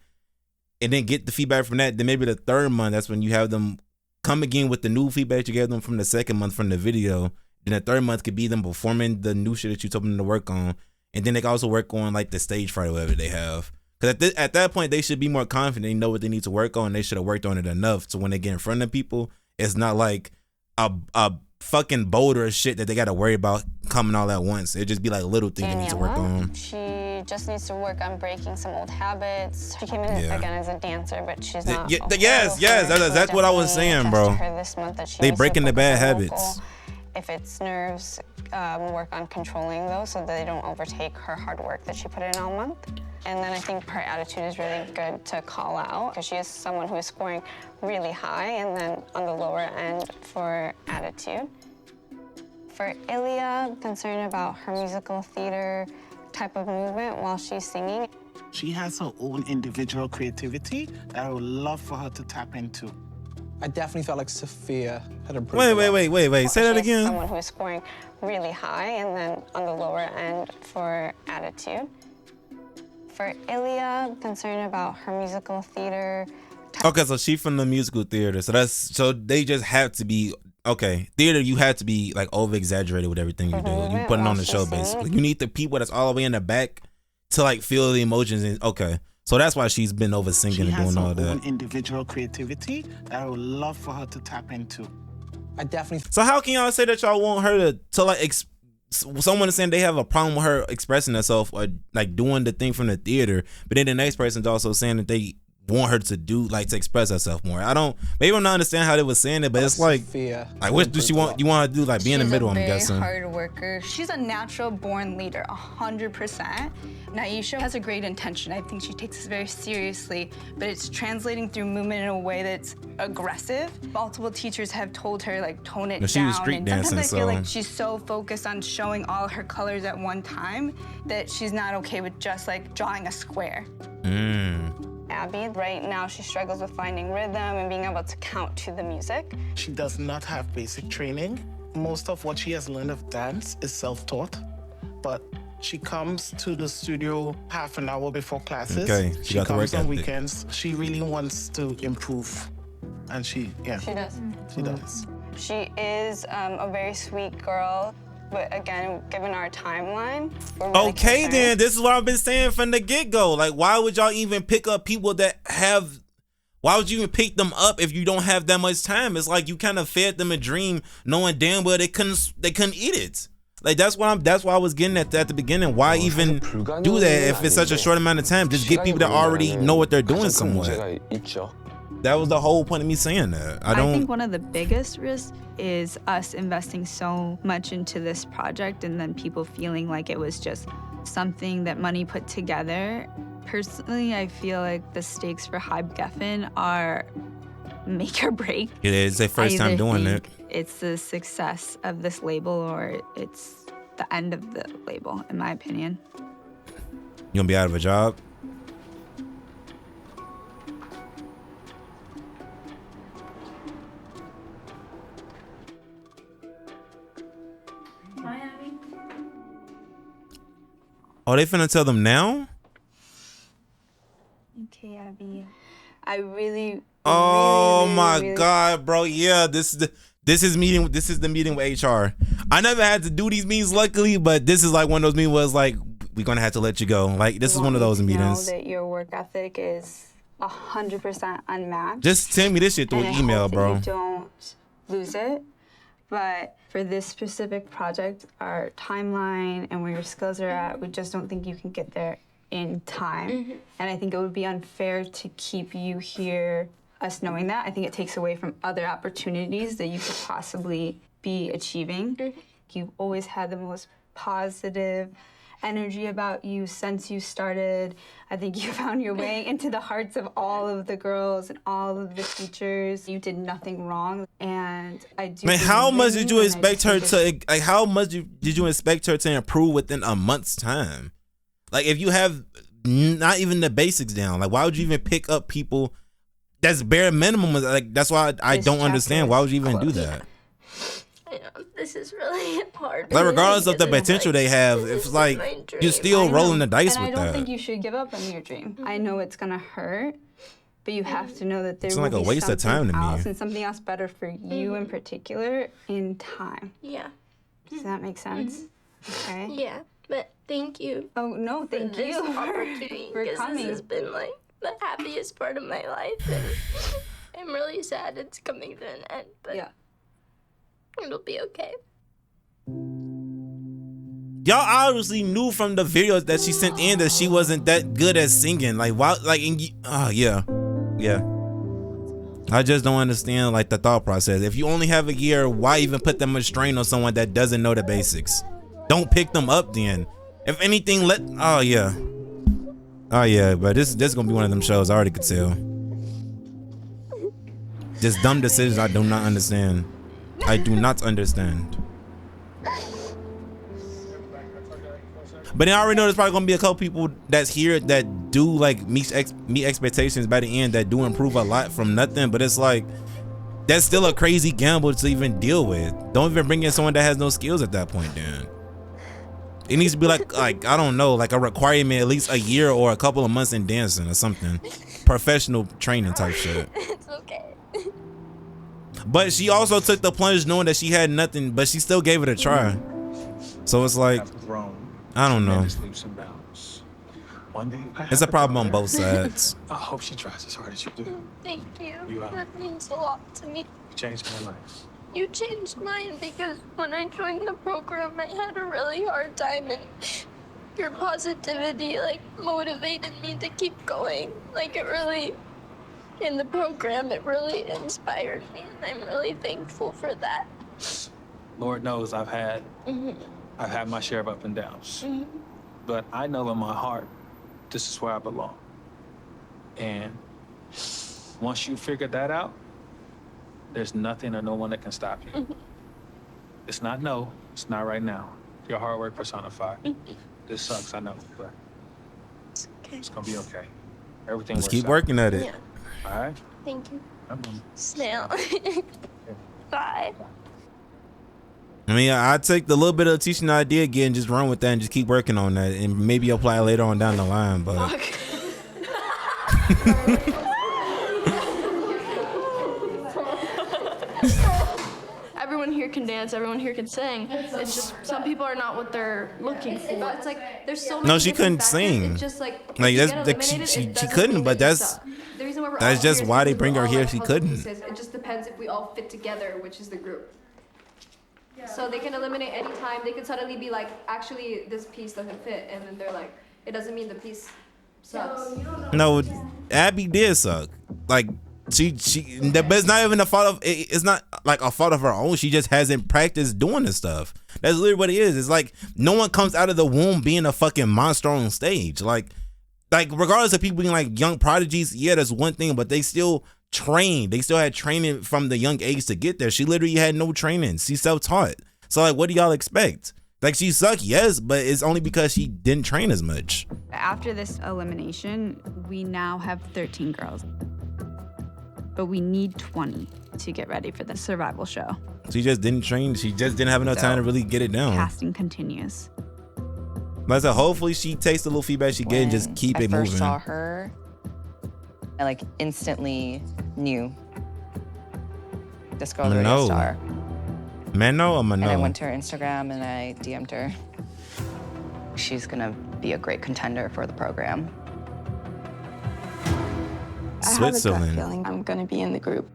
and then get the feedback from that. Then maybe the third month, that's when you have them come again with the new feedback you gave them from the second month from the video. Then the third month could be them performing the new shit that you told them to work on. And then they can also work on the stage fright or whatever they have. Because at that point, they should be more confident. They know what they need to work on. They should have worked on it enough. So when they get in front of people, it's not like a fucking boulder of shit that they got to worry about coming all at once. It just be like little things they need to work on. She just needs to work on breaking some old habits. She came in again as a dancer, but she's not. Yes, that's exactly what I was saying, bro. They breaking the bad habits. If it's nerves, work on controlling those so that they don't overtake her hard work that she put in all month. And then I think her attitude is really good to call out because she is someone who is scoring really high and then on the lower end for attitude. For Ilya, I'm concerned about her musical theater type of movement while she's singing. She has her own individual creativity that I would love for her to tap into. I definitely felt like Sophia had improved. Wait. Say that She's again. someone who is scoring really high, and then on the lower end for attitude. For Ilya, concerned about her musical theater. Okay, so she from the musical theater. So they just have to be okay. Theater, you have to be like over exaggerated with everything you do. You put it on the show basically. You need the people that's all the way in the back to like feel the emotions. And okay, so that's why she's been over singing and doing all She has her own that. individual creativity that I would love for her to tap into. I definitely. So how can y'all say that y'all want her to like someone is saying they have a problem with her expressing herself or like doing the thing from the theater, but then the next person's also saying that they want her to do like to express herself more. Maybe I'm not understanding how they were saying it, but it's like what do she want? You want to do like be in the middle? I'm guessing. She's a very hard worker. She's a natural born leader, 100%. Naisha has a great intention. I think she takes this very seriously, but it's translating through movement in a way that's aggressive. Multiple teachers have told her like tone it No, she down. was street and dancing, sometimes I feel so- like she's so focused on showing all her colors at one time that she's not okay with just like drawing a square. Abby, right now she struggles with finding rhythm and being able to count to the music. She does not have basic training. Most of what she has learned of dance is self-taught, but she comes to the studio half an hour before classes. Okay, she got the comes work on ethic. weekends. She really wants to improve, and she She does. She does. She is a very sweet girl, but again, given our timeline, we're really Okay, concerned. then this is what I've been saying from the get-go. Like, why would y'all even pick up people that have? Why would you even pick them up if you don't have that much time? It's like you kind of fed them a dream, knowing damn well they couldn't eat it. Like that's why I was getting at the beginning. Why even do that if it's such a short amount of time? Just get people that already know what they're doing somewhat. That was the whole point of me saying that. I don't. I think one of the biggest risks is us investing so much into this project and then people feeling like it was just something that money put together. Personally, I feel like the stakes for Hybe Geffen are make or break. It is their first I time either doing think it. It's the success of this label or it's the end of the label, in my opinion. You gonna be out of a job? Oh, they finna tell them now? Okay, Abby. I really. Oh really, my really- God, bro. Yeah, this is the meeting with HR. I never had to do these meetings, luckily, but this is like one of those meetings where it's like, we're gonna have to let you go. Like, this is one of those meetings. Know that your work ethic is 100% unmatched. Just send me this shit through and an I email, hope that bro. you don't lose it. But for this specific project, our timeline and where your skills are at, we just don't think you can get there in time. And I think it would be unfair to keep you here, us knowing that. I think it takes away from other opportunities that you could possibly be achieving. You've always had the most positive energy about you since you started. I think you found your way into the hearts of all of the girls and all of the teachers. You did nothing wrong, and I do. Man, how much did you believe in expect her and I think to like? How much did you expect her to improve within a month's time? Like, if you have not even the basics down, like, why would you even pick up people? That's bare minimum. Like, that's why I This don't chapter understand. Why would you is even do closed. that? I know, this is really hard. Like, regardless of the This is, potential like, they have, this it's is like my you're dream. still I know, rolling the dice and with I don't that. think you should give up on your dream. I know it's gonna hurt, but you have to know that there It's will like a be waste of something time to me. else and something else better for you in particular in time. Yeah. Does that make sense? Okay. Yeah, but thank you. Oh no, thank for this you opportunity for because coming. this has been like the happiest part of my life, and I'm really sad it's coming to an end. But yeah, it'll be okay. Y'all obviously knew from the videos that she sent in that she wasn't that good at singing. Like, why? Like, yeah. I just don't understand like the thought process. If you only have a year, why even put that much strain on someone that doesn't know the basics? Don't pick them up then. If anything, oh yeah, but this is gonna be one of them shows. I already could tell. Just dumb decisions I do not understand. I do not understand. But then I already know there's probably gonna be a couple people that's here that do like meet expectations by the end, that do improve a lot from nothing. But it's like, that's still a crazy gamble to even deal with. Don't even bring in someone that has no skills at that point. Then it needs to be like I don't know, like a requirement, at least a year or a couple of months in dancing or something, professional training type shit. It's okay. But she also took the plunge knowing that she had nothing, but she still gave it a try. So it's like, I don't know. One day, It's a problem on both sides. I hope she tries as hard as you do. Thank you. You are. That means a lot to me. You changed my life. You changed mine because when I joined the program, I had a really hard time, and your positivity like motivated me to keep going. Like it really, in the program, it really inspired me, and I'm really thankful for that. Lord knows I've had my share of up and downs. But I know in my heart, this is where I belong. And once you figure that out, there's nothing or no one that can stop you. It's not no, it's not right now. Your hard work personified. This sucks, I know, but it's gonna be okay. Everything Let's works keep out. working at it. Yeah. All right? Thank you. I'm Snail. Bye. I mean, I take the little bit of teaching idea again, and just run with that and just keep working on that, and maybe apply later on down the line. But Everyone here can dance, everyone here can sing. It's just some people are not what they're looking for. It's like there's so many no, she different couldn't factors. sing. It's just like that's like she couldn't, but that's just why they bring her here. She couldn't. It just depends if we all fit together, which is the group. So they can eliminate any time. They could suddenly be like, actually, this piece doesn't fit, and then they're like, it doesn't mean the piece sucks. No, Abby did suck. Like but it's not even a fault of. It's not like a fault of her own. She just hasn't practiced doing this stuff. That's literally what it is. It's like no one comes out of the womb being a fucking monster on stage. Like regardless of people being like young prodigies, yeah, that's one thing. But they still trained. They still had training from the young age to get there. She literally had no training. She's self-taught. So like, what do y'all expect? Like she sucked, yes, but it's only because she didn't train as much. After this elimination, we now have 13 girls. But we need 20 to get ready for the survival show. She just didn't train. She just didn't have enough time to really get it down. Casting continues. But so hopefully she takes the little feedback she get and just keep it moving. When I first saw her, I like instantly knew this girl would be a star. Mano or Mano? And I went to her Instagram and I DM'd her. She's gonna be a great contender for the program. Switzerland. I have a gut feeling I'm gonna be in the group.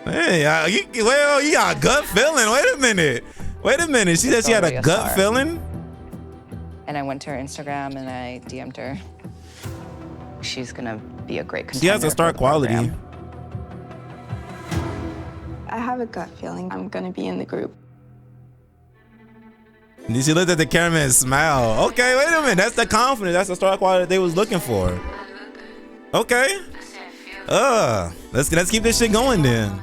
Hey, you got a gut feeling. Wait a minute. She said she had a gut feeling? And I went to her Instagram and I DM'd her. She's gonna be a great contender. She has a star quality. I have a gut feeling I'm gonna be in the group. And she looked at the camera and smiled. Okay, wait a minute. That's the confidence. That's the star quality they was looking for. Okay. Let's keep this shit going then.